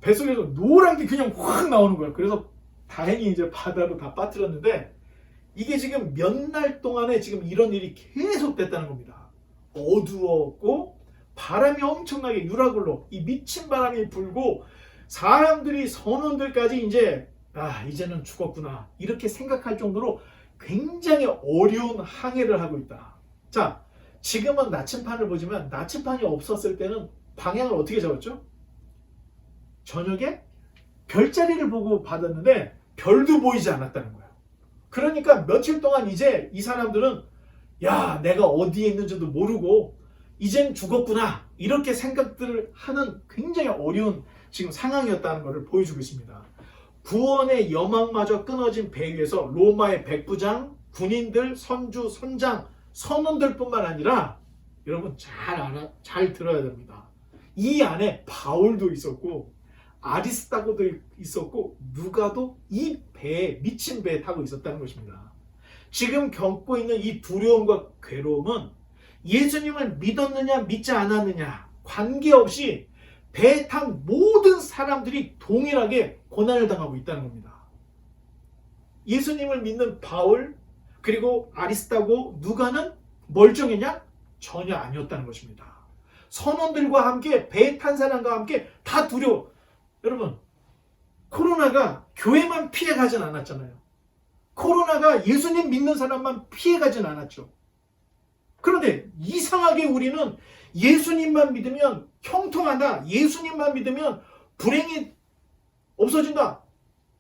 [SPEAKER 1] 뱃속에서 노란 게 그냥 확 나오는 거예요. 그래서 다행히 이제 바다로 다 빠뜨렸는데, 이게 지금 몇 날 동안에 지금 이런 일이 계속 됐다는 겁니다. 어두웠고 바람이 엄청나게 유라굴로 이 미친 바람이 불고 사람들이, 선원들까지 이제는 죽었구나 이렇게 생각할 정도로 굉장히 어려운 항해를 하고 있다. 자, 지금은 나침판을 보지만 나침판이 없었을 때는 방향을 어떻게 잡았죠? 저녁에 별자리를 보고 받았는데 별도 보이지 않았다는 거예요. 그러니까 며칠 동안 이제 이 사람들은 야, 내가 어디에 있는지도 모르고 이젠 죽었구나 이렇게 생각들을 하는 굉장히 어려운 지금 상황이었다는 것을 보여주고 있습니다. 구원의 여망마저 끊어진 배 위에서 로마의 백부장, 군인들, 선주, 선장, 선원들뿐만 아니라 여러분 잘 들어야 됩니다. 이 안에 바울도 있었고 아리스타고도 있었고 누가도 이 배에, 미친 배에 타고 있었다는 것입니다. 지금 겪고 있는 이 두려움과 괴로움은 예수님을 믿었느냐 믿지 않았느냐 관계없이 배에 탄 모든 사람들이 동일하게 고난을 당하고 있다는 겁니다. 예수님을 믿는 바울 그리고 아리스타고 누가는 멀쩡했냐? 전혀 아니었다는 것입니다. 선원들과 함께 배에 탄 사람과 함께 다 두려워. 여러분, 코로나가 교회만 피해가진 않았잖아요. 코로나가 예수님 믿는 사람만 피해가진 않았죠. 그런데 이상하게 우리는 예수님만 믿으면 형통한다. 예수님만 믿으면 불행이 없어진다.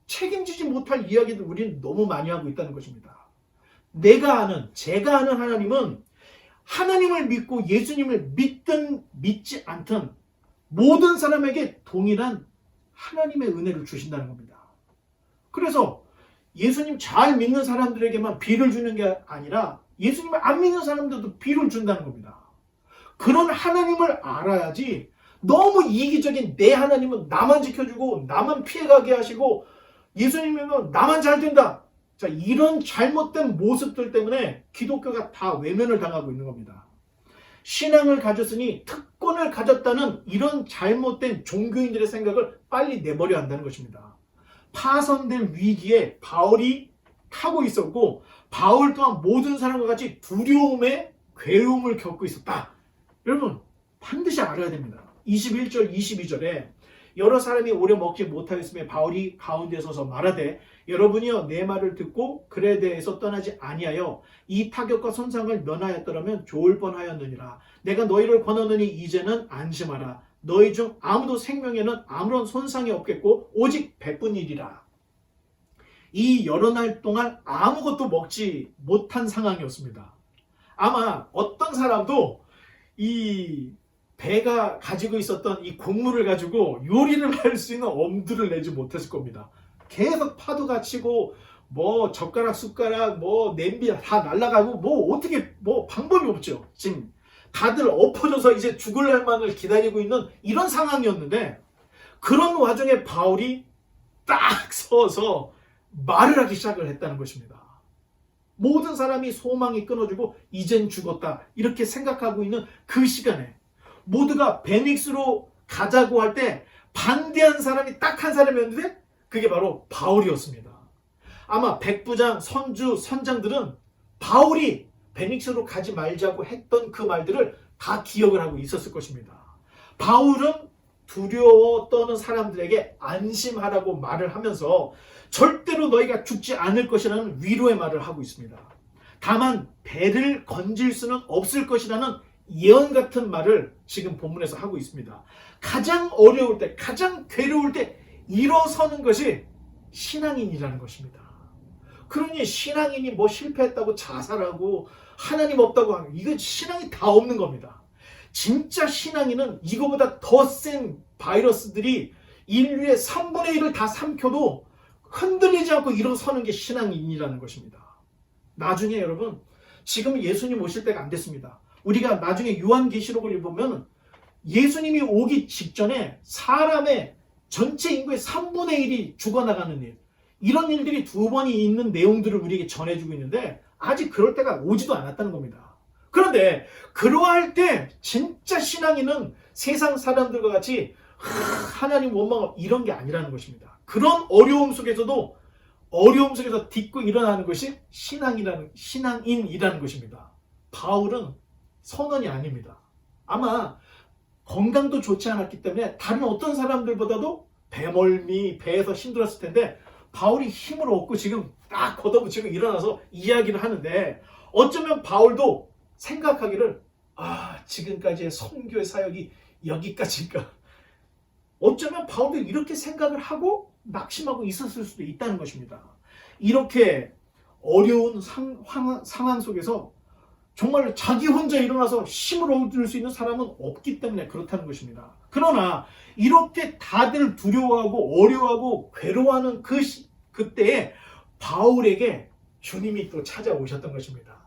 [SPEAKER 1] 책임지지 못할 이야기를 우리는 너무 많이 하고 있다는 것입니다. 제가 아는 하나님은 하나님을 믿고 예수님을 믿든 믿지 않든 모든 사람에게 동일한 하나님의 은혜를 주신다는 겁니다. 그래서 예수님 잘 믿는 사람들에게만 비를 주는 게 아니라 예수님을 안 믿는 사람들도 비를 준다는 겁니다. 그런 하나님을 알아야지 너무 이기적인 내 하나님은 나만 지켜주고 나만 피해가게 하시고 예수님은 나만 잘 된다. 자, 이런 잘못된 모습들 때문에 기독교가 다 외면을 당하고 있는 겁니다. 신앙을 가졌으니 특권을 가졌다는 이런 잘못된 종교인들의 생각을 빨리 내버려야 한다는 것입니다. 파손된 위기에 바울이 타고 있었고 바울 또한 모든 사람과 같이 두려움에 괴로움을 겪고 있었다. 여러분 반드시 알아야 됩니다. 21절 22절에 여러 사람이 오래 먹지 못하였으며 바울이 가운데 서서 말하되 여러분이여 내 말을 듣고 그레데에서 떠나지 아니하여 이 타격과 손상을 면하였더라면 좋을 뻔하였느니라. 내가 너희를 권하노니 이제는 안심하라. 너희 중 아무도 생명에는 아무런 손상이 없겠고 오직 베뿐이리라. 이 여러 날 동안 아무것도 먹지 못한 상황이었습니다. 아마 어떤 사람도 이 배가 가지고 있었던 이 곡물을 가지고 요리를 할 수 있는 엄두를 내지 못했을 겁니다. 계속 파도가 치고 뭐 젓가락 숟가락 뭐 냄비 다 날아가고 뭐 어떻게 뭐 방법이 없죠. 지금 다들 엎어져서 이제 죽을 날만을 기다리고 있는 이런 상황이었는데 그런 와중에 바울이 딱 서서 말을 하기 시작을 했다는 것입니다. 모든 사람이 소망이 끊어지고 이젠 죽었다 이렇게 생각하고 있는 그 시간에 모두가 베닉스로 가자고 할 때 반대한 사람이 딱 한 사람이었는데 그게 바로 바울이었습니다. 아마 백부장, 선주, 선장들은 바울이 베닉스로 가지 말자고 했던 그 말들을 다 기억을 하고 있었을 것입니다. 바울은 두려워 떠는 사람들에게 안심하라고 말을 하면서 절대로 너희가 죽지 않을 것이라는 위로의 말을 하고 있습니다. 다만 배를 건질 수는 없을 것이라는 예언 같은 말을 지금 본문에서 하고 있습니다. 가장 어려울 때, 가장 괴로울 때 일어서는 것이 신앙인이라는 것입니다. 그러니 신앙인이 뭐 실패했다고 자살하고 하나님 없다고 하면 이건 신앙이 다 없는 겁니다. 진짜 신앙인은 이거보다 더 센 바이러스들이 인류의 3분의 1을 다 삼켜도 흔들리지 않고 일어서는 게 신앙인이라는 것입니다. 나중에 여러분 지금 예수님 오실 때가 안 됐습니다. 우리가 나중에 요한계시록을 읽어보면 예수님이 오기 직전에 사람의 전체 인구의 3분의 1이 죽어나가는 일, 이런 일들이 두 번이 있는 내용들을 우리에게 전해주고 있는데 아직 그럴 때가 오지도 않았다는 겁니다. 그런데 그러할 때 진짜 신앙인은 세상 사람들과 같이 하나님 원망하고 이런 게 아니라는 것입니다. 그런 어려움 속에서도 어려움 속에서 딛고 일어나는 것이 신앙인이라는 것입니다. 바울은 선원이 아닙니다. 아마 건강도 좋지 않았기 때문에 다른 어떤 사람들보다도 배멀미, 배에서 힘들었을 텐데 바울이 힘을 얻고 지금 딱 걷어붙이고 일어나서 이야기를 하는데 어쩌면 바울도 생각하기를 지금까지의 선교의 사역이 여기까지인가. 어쩌면 바울도 이렇게 생각을 하고 낙심하고 있었을 수도 있다는 것입니다. 이렇게 어려운 상황 속에서 정말 자기 혼자 일어나서 힘을 얻을 수 있는 사람은 없기 때문에 그렇다는 것입니다. 그러나 이렇게 다들 두려워하고 어려워하고 괴로워하는 그때에 바울에게 주님이 또 찾아오셨던 것입니다.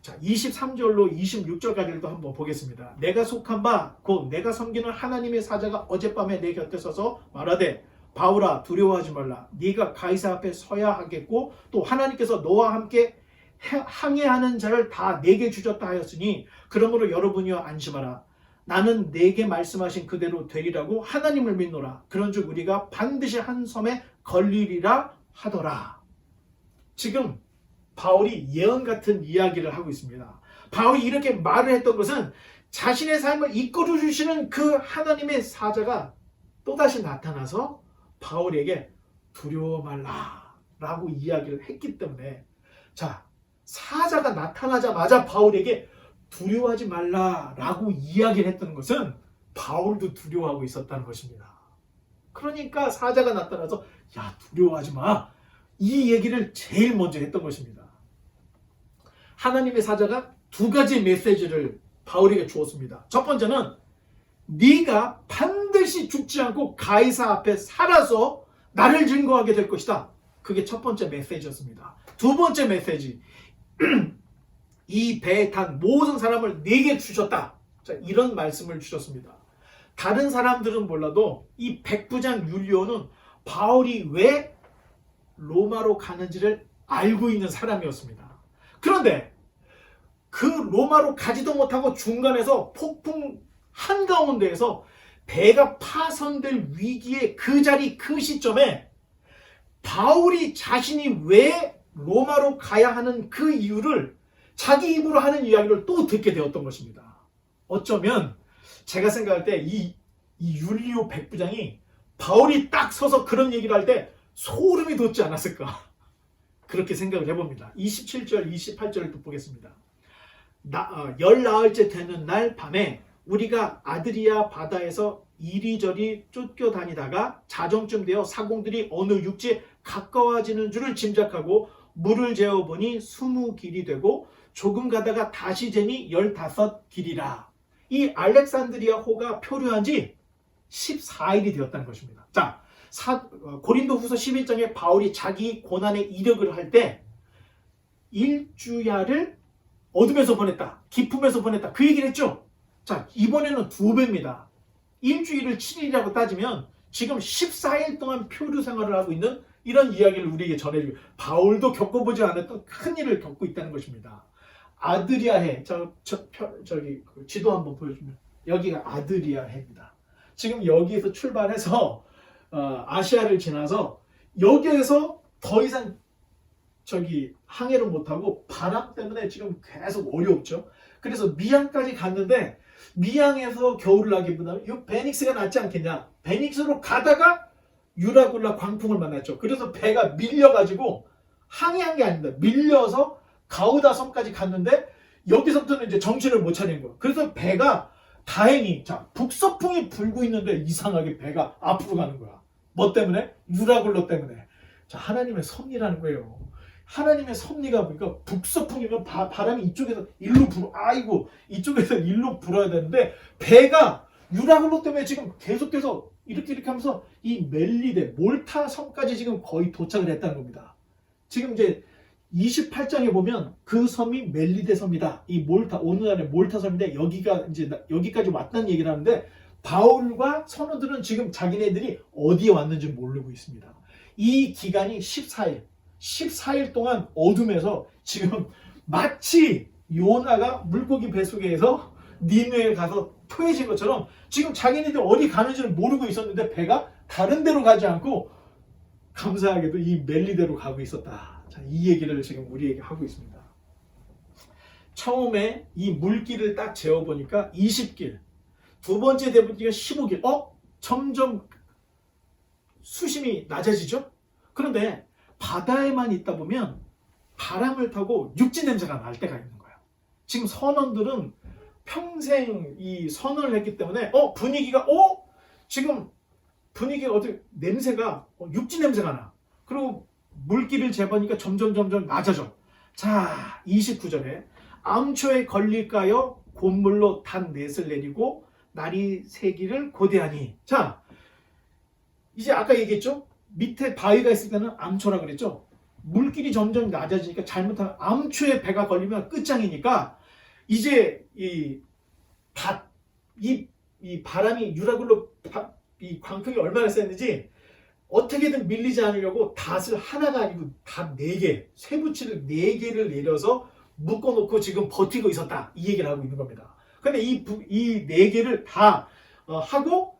[SPEAKER 1] 자, 23절로 26절까지를 또 한번 보겠습니다. 내가 속한 바 곧 내가 섬기는 하나님의 사자가 어젯밤에 내 곁에 서서 말하되 바울아 두려워하지 말라. 네가 가이사 앞에 서야 하겠고 또 하나님께서 너와 함께 항해하는 자를 다 내게 주셨다 하였으니 그러므로 여러분이여 안심하라. 나는 내게 말씀하신 그대로 되리라고 하나님을 믿노라. 그런즉 우리가 반드시 한 섬에 걸리리라 하더라. 지금 바울이 예언 같은 이야기를 하고 있습니다. 바울이 이렇게 말을 했던 것은 자신의 삶을 이끌어 주시는 그 하나님의 사자가 또다시 나타나서 바울에게 두려워 말라 라고 이야기를 했기 때문에, 자, 사자가 나타나자마자 바울에게 두려워하지 말라 라고 이야기를 했던 것은 바울도 두려워하고 있었다는 것입니다. 그러니까 사자가 나타나서 야, 두려워하지 마, 이 얘기를 제일 먼저 했던 것입니다. 하나님의 사자가 두 가지 메시지를 바울에게 주었습니다. 첫 번째는 네가 반드시 죽지 않고 가이사 앞에 살아서 나를 증거하게 될 것이다. 그게 첫 번째 메시지였습니다. 두 번째 메시지, 이 배에 탄 모든 사람을 내게 주셨다. 자, 이런 말씀을 주셨습니다. 다른 사람들은 몰라도 이 백부장 율리오는 바울이 왜 로마로 가는지를 알고 있는 사람이었습니다. 그런데 그 로마로 가지도 못하고 중간에서 폭풍 한가운데에서 배가 파손될 위기의 그 자리 그 시점에 바울이 자신이 왜 로마로 가야 하는 그 이유를 자기 입으로 하는 이야기를 또 듣게 되었던 것입니다. 어쩌면 제가 생각할 때 이 율리오 백부장이 바울이 딱 서서 그런 얘기를 할 때 소름이 돋지 않았을까, 그렇게 생각을 해봅니다. 27절 28절을 또 보겠습니다. 열 나흘째 되는 날 밤에 우리가 아드리아 바다에서 이리저리 쫓겨다니다가 자정쯤 되어 사공들이 어느 육지에 가까워지는 줄을 짐작하고 물을 재어보니 20길이 되고 조금 가다가 다시 재니 15길이라. 이 알렉산드리아 호가 표류한 지 14일이 되었다는 것입니다. 자, 고린도 후서 11장에 바울이 자기 고난의 이력을 할 때 일주야를 어둠에서 보냈다, 기품에서 보냈다, 그 얘기를 했죠. 자, 이번에는 2배입니다. 일주일을 7일이라고 따지면 지금 14일 동안 표류 생활을 하고 있는 이런 이야기를 우리에게 전해주고, 바울도 겪어보지 않았던 큰 일을 겪고 있다는 것입니다. 아드리아해, 저기 지도 한번 보여주면 여기가 아드리아해입니다. 지금 여기에서 출발해서 아시아를 지나서 여기에서 더 이상 항해를 못하고 바람 때문에 지금 계속 어렵죠. 그래서 미양까지 갔는데 미양에서 겨울을 나기보다는 이 베닉스가 낫지 않겠냐. 베닉스로 가다가 유라굴라 광풍을 만났죠. 그래서 배가 밀려가지고 항해한 게 아닙니다. 밀려서 가우다 섬까지 갔는데 여기서부터는 이제 정신을 못 차리는 거예요. 그래서 배가 다행히, 자, 북서풍이 불고 있는데 이상하게 배가 앞으로 가는 거야. 뭐 때문에? 유라굴로 때문에. 자, 하나님의 섭리라는 거예요. 하나님의 섭리가 보니까 북서풍이면 바람이 이쪽에서 일로 아이고, 이쪽에서 일로 불어야 되는데 배가 유라굴로 때문에 지금 계속해서 이렇게 하면서 이 멜리데, 몰타 섬까지 지금 거의 도착을 했다는 겁니다. 지금 이제 28장에 보면 그 섬이 멜리데 섬이다. 이 몰타, 오늘날의 몰타 섬인데 여기가 이제 여기까지 왔다는 얘기를 하는데, 바울과 선원들은 지금 자기네들이 어디에 왔는지 모르고 있습니다. 이 기간이 14일 동안 어둠에서 지금 마치 요나가 물고기 뱃속에서 니느에 가서 토해진 것처럼 지금 자기네들 어디 가는지를 모르고 있었는데 배가 다른 데로 가지 않고 감사하게도 이 멜리데로 가고 있었다. 자, 이 얘기를 지금 우리에게 하고 있습니다. 처음에 이 물길을 딱 재어보니까 20길, 두 번째 대보니까 15길. 점점 수심이 낮아지죠? 그런데 바다에만 있다 보면 바람을 타고 육지 냄새가 날 때가 있는 거예요. 지금 선원들은 평생 이 선언을 했기 때문에 분위기가 지금 분위기가 어떻게 냄새가 육지 냄새가 나. 그리고 물길을 재보니까 점점 낮아져. 자, 29절에 암초에 걸릴까요? 곶물로 단 넷을 내리고 날이 새기를 고대하니. 자, 이제 아까 얘기했죠? 밑에 바위가 있을 때는 암초라 그랬죠? 물길이 점점 낮아지니까 잘못하면 암초에 배가 걸리면 끝장이니까 이제 이 바람이 유라굴로 이 광풍이 얼마나 셌는지 어떻게든 밀리지 않으려고 닷을 하나가 아니고 닷 4개, 쇠붙이를 4개를 내려서 묶어놓고 지금 버티고 있었다. 이 얘기를 하고 있는 겁니다. 근데 이 4개를 다 하고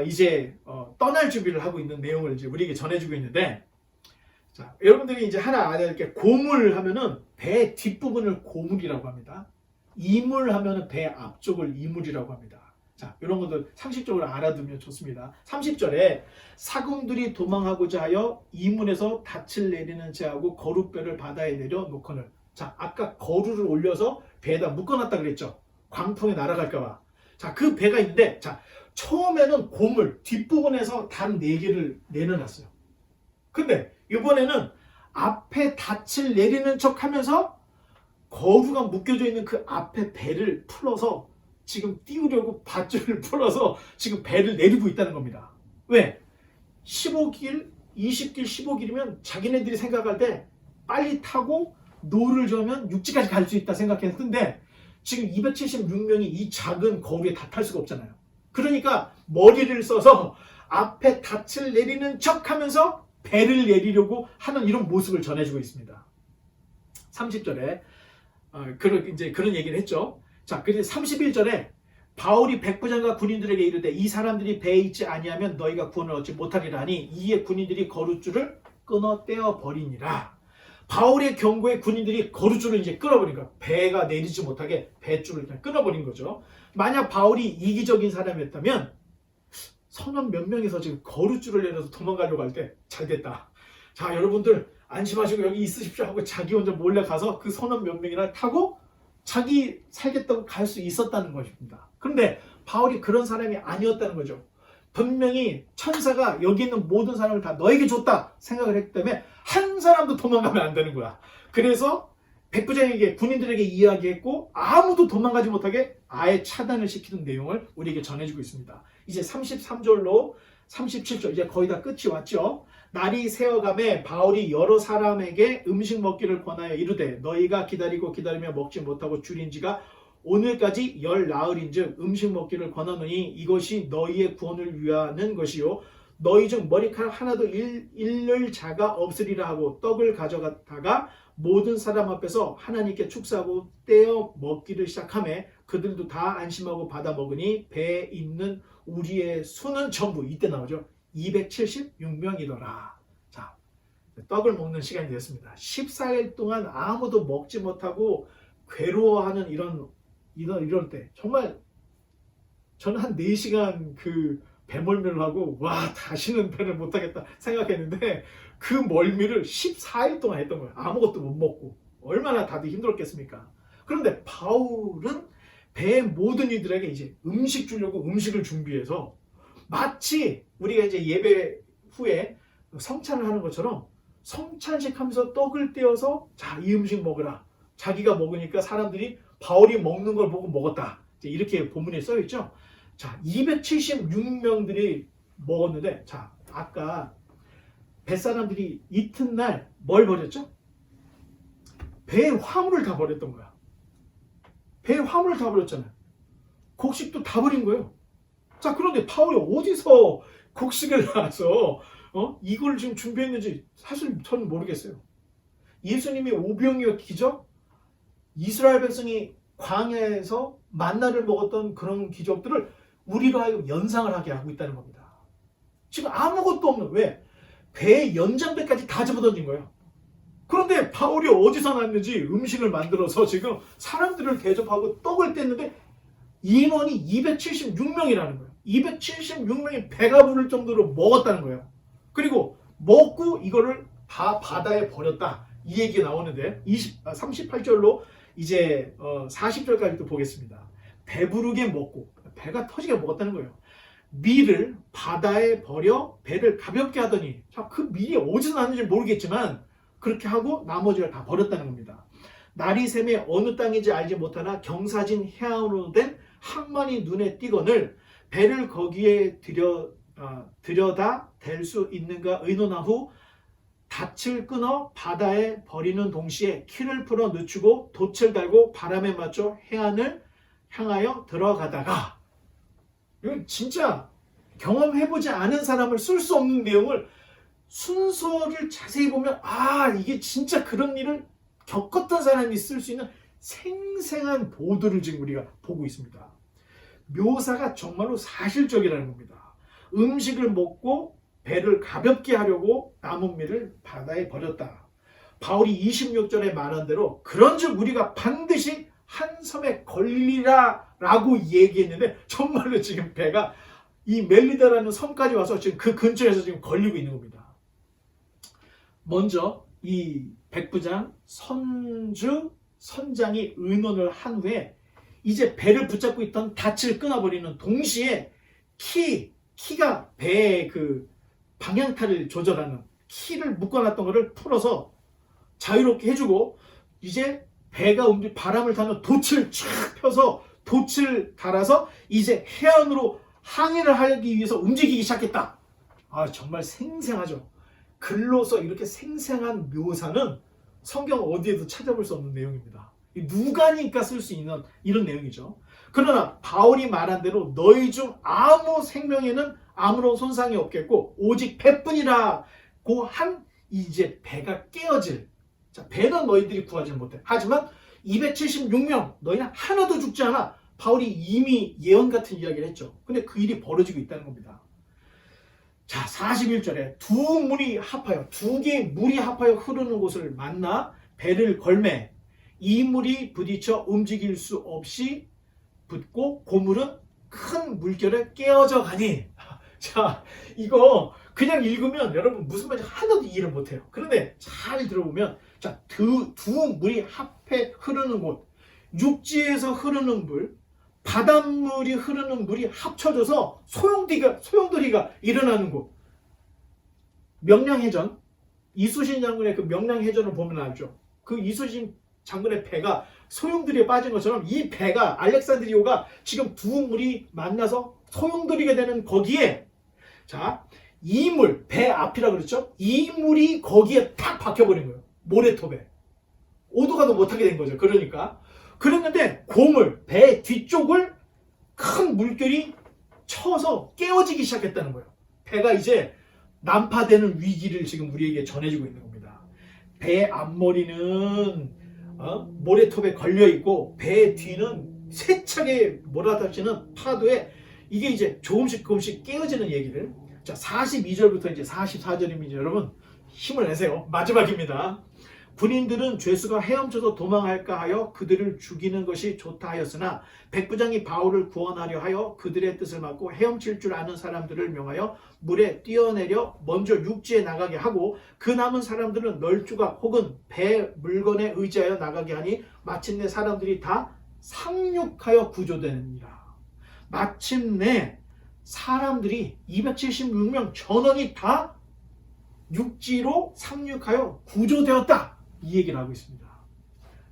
[SPEAKER 1] 이제 떠날 준비를 하고 있는 내용을 이제 우리에게 전해주고 있는데, 자, 여러분들이 이제 하나 알아야 될 게, 고물 하면은 배 뒷부분을 고물이라고 합니다. 이물 하면은 배 앞쪽을 이물이라고 합니다. 자, 이런 것들 상식적으로 알아두면 좋습니다. 30절에 사금들이 도망하고자 하여 이문에서 닻을 내리는 자하고 거룻배를 바다에 내려 놓거늘. 자, 아까 거루를 올려서 배에다 묶어놨다 그랬죠. 광풍에 날아갈까봐. 자, 그 배가 있는데, 자, 처음에는 고물 뒷부분에서 단 4개를 내려놨어요. 근데 이번에는 앞에 닻을 내리는 척 하면서 거루가 묶여져 있는 그 앞에 배를 풀어서 지금 띄우려고 밧줄을 풀어서 지금 배를 내리고 있다는 겁니다. 왜? 15길, 20길, 15길이면 자기네들이 생각할 때 빨리 타고 노를 저으면 육지까지 갈 수 있다 생각했는데, 지금 276명이 이 작은 거루에 다 탈 수가 없잖아요. 그러니까 머리를 써서 앞에 닻을 내리는 척 하면서 배를 내리려고 하는 이런 모습을 전해주고 있습니다. 30절에 이제 그런 얘기를 했죠. 자, 그래서 31절에 바울이 백부장과 군인들에게 이르되 이 사람들이 배에 있지 아니하면 너희가 구원을 얻지 못하리라 하니 이에 군인들이 거룻줄을 끊어 떼어 버리니라. 바울의 경고에 군인들이 거룻줄을 이제 끊어버리니까 배가 내리지 못하게 배줄을 그냥 끊어버린 거죠. 만약 바울이 이기적인 사람이었다면 선원 몇 명이서 지금 거룻줄을 내려서 도망가려고 할 때 잘 됐다. 자, 여러분들 안심하시고 여기 있으십시오 하고 자기 혼자 몰래 가서 그 선원 몇 명이나 타고 자기 살겠다고 갈 수 있었다는 것입니다. 그런데 바울이 그런 사람이 아니었다는 거죠. 분명히 천사가 여기 있는 모든 사람을 다 너에게 줬다 생각을 했기 때문에 한 사람도 도망가면 안 되는 거야. 그래서 백부장에게, 군인들에게 이야기했고 아무도 도망가지 못하게 아예 차단을 시키는 내용을 우리에게 전해주고 있습니다. 이제 33절로 37절 이제 거의 다 끝이 왔죠. 날이 새어가매 바울이 여러 사람에게 음식 먹기를 권하여 이르되 너희가 기다리고 기다리며 먹지 못하고 줄인 지가 오늘까지 10나흘인즉 음식 먹기를 권하노니 이것이 너희의 구원을 위하는 것이요 너희 중 머리카락 하나도 잃을 자가 없으리라 하고 떡을 가져다가 모든 사람 앞에서 하나님께 축사하고 떼어 먹기를 시작하매 그들도 다 안심하고 받아 먹으니 배에 있는 우리의 수는 전부 이때 나오죠. 276명이더라. 자, 떡을 먹는 시간이 됐습니다. 14일 동안 아무도 먹지 못하고 괴로워하는 이럴 때 정말 저는 한 4시간 그 배멀미를 하고 와 다시는 배를 못하겠다 생각했는데 그 멀미를 14일 동안 했던 거예요. 아무것도 못 먹고. 얼마나 다들 힘들었겠습니까? 그런데 바울은 배의 모든 이들에게 이제 음식 주려고 음식을 준비해서 마치 우리가 이제 예배 후에 성찬을 하는 것처럼 성찬식 하면서 떡을 떼어서 자, 이 음식 먹으라. 자기가 먹으니까 사람들이 바울이 먹는 걸 보고 먹었다. 이렇게 본문에 써 있죠. 자, 276명들이 먹었는데, 자, 아까 뱃사람들이 이튿날 뭘 버렸죠? 배에 화물을 다 버렸던 거야. 배에 화물을 다 버렸잖아요. 곡식도 다 버린 거예요. 자, 그런데 바울이 어디서 곡식을 나와서 이걸 지금 준비했는지 사실 저는 모르겠어요. 예수님이 오병이어 기적, 이스라엘 백성이 광야에서 만나를 먹었던 그런 기적들을 우리로 하여금 연상을 하게 하고 있다는 겁니다. 지금 아무것도 없는, 왜? 배에 연장배까지 다 집어던진 거예요. 그런데 바울이 어디서 났는지 음식을 만들어서 지금 사람들을 대접하고 떡을 뗐는데 인원이 276명이라는 거예요. 276명이 배가 부를 정도로 먹었다는 거예요. 그리고 먹고 이거를 다 바다에 버렸다. 이 얘기 나오는데 38절로 이제 40절까지 또 보겠습니다. 배부르게 먹고 배가 터지게 먹었다는 거예요. 밀을 바다에 버려 배를 가볍게 하더니 자, 그 밀이 어디서 났는지 모르겠지만 그렇게 하고 나머지를 다 버렸다는 겁니다. 날이 새매 어느 땅인지 알지 못하나 경사진 해안으로 된 항만이 눈에 띄거늘 배를 거기에 들여다 댈 수 있는가 의논한 후 닻을 끊어 바다에 버리는 동시에 키를 풀어 늦추고 돛을 달고 바람에 맞춰 해안을 향하여 들어가다가, 이건 진짜 경험해보지 않은 사람을 쓸 수 없는 내용을 순서를 자세히 보면 이게 진짜 그런 일을 겪었던 사람이 쓸 수 있는 생생한 보도를 지금 우리가 보고 있습니다. 묘사가 정말로 사실적이라는 겁니다. 음식을 먹고 배를 가볍게 하려고 남은 밀을 바다에 버렸다. 바울이 26절에 말한 대로 그런즉 우리가 반드시 한 섬에 걸리라 라고 얘기했는데 정말로 지금 배가 이 멜리다라는 섬까지 와서 지금 그 근처에서 지금 걸리고 있는 겁니다. 먼저 이 백부장, 선주, 선장이 의논을 한 후에 이제 배를 붙잡고 있던 닻을 끊어버리는 동시에 키가 배의 그 방향타를 조절하는 키를 묶어놨던 것을 풀어서 자유롭게 해주고 이제 배가 바람을 타는 돛을 쫙 펴서 돛을 달아서 이제 해안으로 항해를 하기 위해서 움직이기 시작했다. 정말 생생하죠. 글로서 이렇게 생생한 묘사는 성경 어디에도 찾아볼 수 없는 내용입니다. 누가니까 쓸 수 있는 이런 내용이죠. 그러나 바울이 말한 대로 너희 중 아무 생명에는 아무런 손상이 없겠고 오직 배뿐이라고 한 이제 배가 깨어질. 자, 배는 너희들이 구하지 못해. 하지만 276명 너희는 하나도 죽지 않아. 바울이 이미 예언 같은 이야기를 했죠. 근데 그 일이 벌어지고 있다는 겁니다. 자, 41절에 두 개의 물이 합하여 흐르는 곳을 만나 배를 걸매 이 물이 부딪혀 움직일 수 없이 붙고 고물은 큰 물결에 깨어져 가니. 자, 이거 그냥 읽으면 여러분 무슨 말인지 하나도 이해를 못해요. 그런데 잘 들어보면 자, 두 물이 합해 흐르는 곳, 육지에서 흐르는 물, 바닷물이 흐르는 물이 합쳐져서 소용돌이가 일어나는 곳. 명량해전, 이순신 장군의 그 명량해전을 보면 알죠. 그 이순신 장군의 배가 소용돌이에 빠진 것처럼 이 배가 알렉산드리오가 지금 두 물이 만나서 소용돌이가 되는 거기에 자, 이 물, 배 앞이라 그랬죠. 이 물이 거기에 탁 박혀버린 거예요. 모래톱에. 오도 가도 못하게 된 거죠. 그러니까 그랬는데 고물, 배 뒤쪽을 큰 물결이 쳐서 깨어지기 시작했다는 거예요. 배가 이제 난파되는 위기를 지금 우리에게 전해주고 있는 겁니다. 배 앞머리는 모래톱에 걸려있고 배 뒤는 세차게 몰아닥치는 파도에 이게 이제 조금씩 깨어지는 얘기를. 자, 42절부터 이제 44절입니다. 여러분 힘을 내세요. 마지막입니다. 군인들은 죄수가 헤엄쳐서 도망할까 하여 그들을 죽이는 것이 좋다 하였으나 백부장이 바울을 구원하려 하여 그들의 뜻을 막고 헤엄칠 줄 아는 사람들을 명하여 물에 뛰어내려 먼저 육지에 나가게 하고 그 남은 사람들은 널주가 혹은 배 물건에 의지하여 나가게 하니 마침내 사람들이 다 상륙하여 구조되느니라. 마침내 사람들이 276명 전원이 다 육지로 상륙하여 구조되었다. 이 얘기를 하고 있습니다.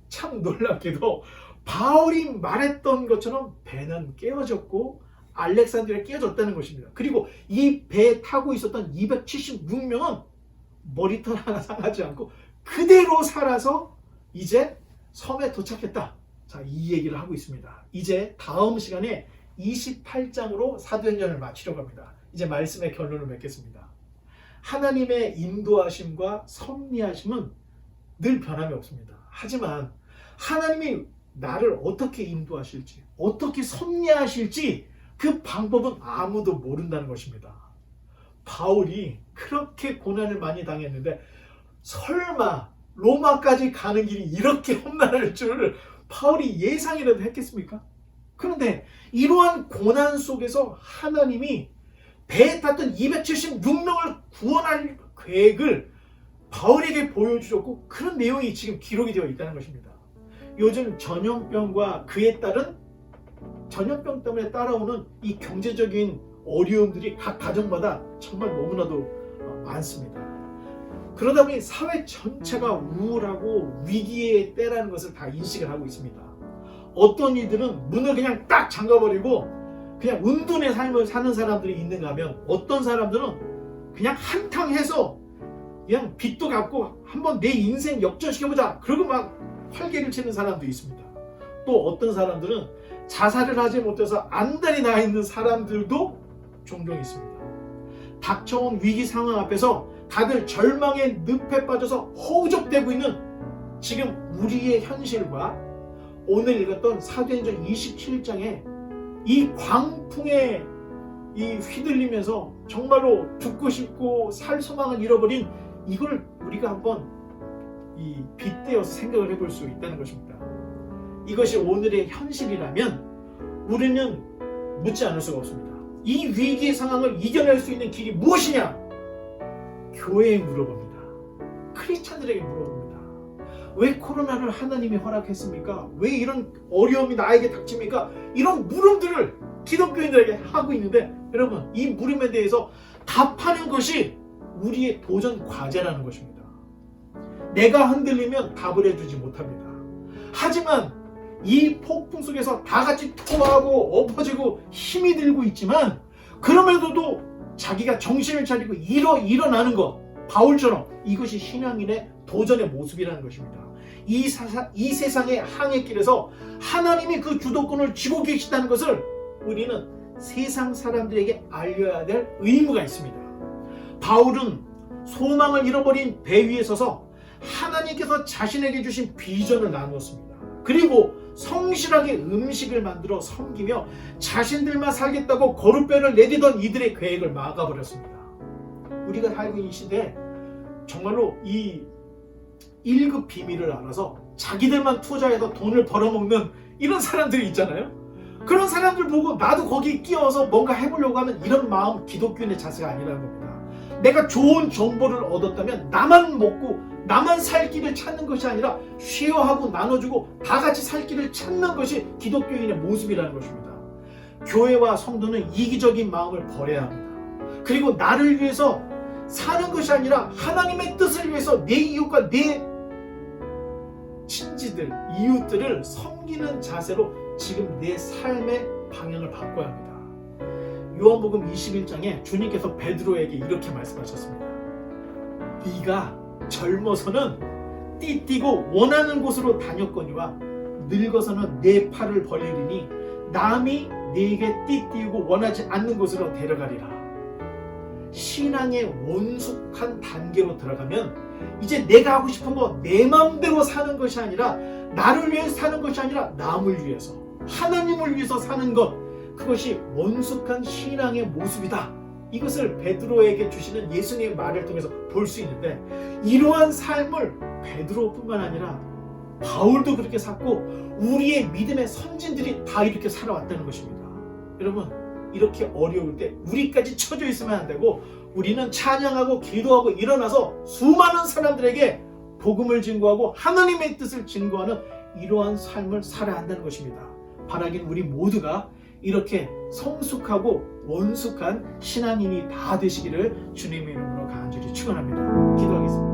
[SPEAKER 1] 참 놀랍게도 바울이 말했던 것처럼 배는 깨어졌고 알렉산드리아에 깨어졌다는 것입니다. 그리고 이 배에 타고 있었던 276명은 머리털 하나 상하지 않고 그대로 살아서 이제 섬에 도착했다. 자, 이 얘기를 하고 있습니다. 이제 다음 시간에 28장으로 사도행전을 마치려고 합니다. 이제 말씀의 결론을 맺겠습니다. 하나님의 인도하심과 섭리하심은 늘 변함이 없습니다. 하지만 하나님이 나를 어떻게 인도하실지, 어떻게 섭리하실지 그 방법은 아무도 모른다는 것입니다. 바울이 그렇게 고난을 많이 당했는데 설마 로마까지 가는 길이 이렇게 험난할 줄을 바울이 예상이라도 했겠습니까? 그런데 이러한 고난 속에서 하나님이 배에 탔던 276명을 구원할 계획을 바울에게 보여주셨고 그런 내용이 지금 기록이 되어 있다는 것입니다. 요즘 전염병과 그에 따른 전염병 때문에 따라오는 이 경제적인 어려움들이 각 가정마다 정말 너무나도 많습니다. 그러다 보니 사회 전체가 우울하고 위기의 때라는 것을 다 인식을 하고 있습니다. 어떤 이들은 문을 그냥 딱 잠가버리고 그냥 은둔의 삶을 사는 사람들이 있는가 하면 어떤 사람들은 그냥 한탕해서 그냥 빚도 갚고 한번 내 인생 역전시켜보자 그러고 막 활개를 치는 사람도 있습니다. 또 어떤 사람들은 자살을 하지 못해서 안달이 나 있는 사람들도 종종 있습니다. 닥쳐온 위기 상황 앞에서 다들 절망의 늪에 빠져서 허우적대고 있는 지금 우리의 현실과 오늘 읽었던 사도행전 27장에 이 광풍에 이 휘둘리면서 정말로 죽고 싶고 살 소망을 잃어버린 이걸 우리가 한번 이 빗대어서 생각을 해볼 수 있다는 것입니다. 이것이 오늘의 현실이라면 우리는 묻지 않을 수가 없습니다. 이 위기의 상황을 이겨낼 수 있는 길이 무엇이냐? 교회에 물어봅니다. 크리스찬들에게 물어봅니다. 왜 코로나를 하나님이 허락했습니까? 왜 이런 어려움이 나에게 닥칩니까? 이런 물음들을 기독교인들에게 하고 있는데 여러분, 이 물음에 대해서 답하는 것이 우리의 도전 과제라는 것입니다. 내가 흔들리면 답을 해주지 못합니다. 하지만 이 폭풍 속에서 다 같이 토하고 엎어지고 힘이 들고 있지만 그럼에도 자기가 정신을 차리고 일어나는 것, 바울처럼 이것이 신앙인의 도전의 모습이라는 것입니다. 이 세상의 항해길에서 하나님이 그 주도권을 쥐고 계시다는 것을 우리는 세상 사람들에게 알려야 될 의무가 있습니다. 바울은 소망을 잃어버린 배 위에 서서 하나님께서 자신에게 주신 비전을 나누었습니다. 그리고 성실하게 음식을 만들어 섬기며 자신들만 살겠다고 거룻배를 내디던 이들의 계획을 막아버렸습니다. 우리가 살고 있는 이 시대에 정말로 이 1급 비밀을 알아서 자기들만 투자해서 돈을 벌어먹는 이런 사람들이 있잖아요. 그런 사람들 보고 나도 거기 끼어서 뭔가 해보려고 하면 이런 마음 기독교인의 자세가 아니라는 겁니다. 내가 좋은 정보를 얻었다면 나만 먹고 나만 살 길을 찾는 것이 아니라 쉐어하고 나눠주고 다 같이 살 길을 찾는 것이 기독교인의 모습이라는 것입니다. 교회와 성도는 이기적인 마음을 버려야 합니다. 그리고 나를 위해서 사는 것이 아니라 하나님의 뜻을 위해서 내 이웃과 내 친지들, 이웃들을 섬기는 자세로 지금 내 삶의 방향을 바꿔야 합니다. 요한복음 21장에 주님께서 베드로에게 이렇게 말씀하셨습니다. 네가 젊어서는 띠띠고 원하는 곳으로 다녔거니와 늙어서는 내 팔을 벌리리니 남이 네게 띠띠고 원하지 않는 곳으로 데려가리라. 신앙의 원숙한 단계로 들어가면 이제 내가 하고 싶은 거 내 마음대로 사는 것이 아니라 나를 위해서 사는 것이 아니라 남을 위해서 하나님을 위해서 사는 것, 그것이 원숙한 신앙의 모습이다. 이것을 베드로에게 주시는 예수님의 말을 통해서 볼 수 있는데 이러한 삶을 베드로뿐만 아니라 바울도 그렇게 살고 우리의 믿음의 선진들이 다 이렇게 살아왔다는 것입니다. 여러분, 이렇게 어려울 때 우리까지 처져 있으면 안 되고 우리는 찬양하고 기도하고 일어나서 수많은 사람들에게 복음을 증거하고 하나님의 뜻을 증거하는 이러한 삶을 살아야 한다는 것입니다. 바라긴 우리 모두가 이렇게 성숙하고 원숙한 신앙인이 다 되시기를 주님의 이름으로 간절히 축원합니다. 기도하겠습니다.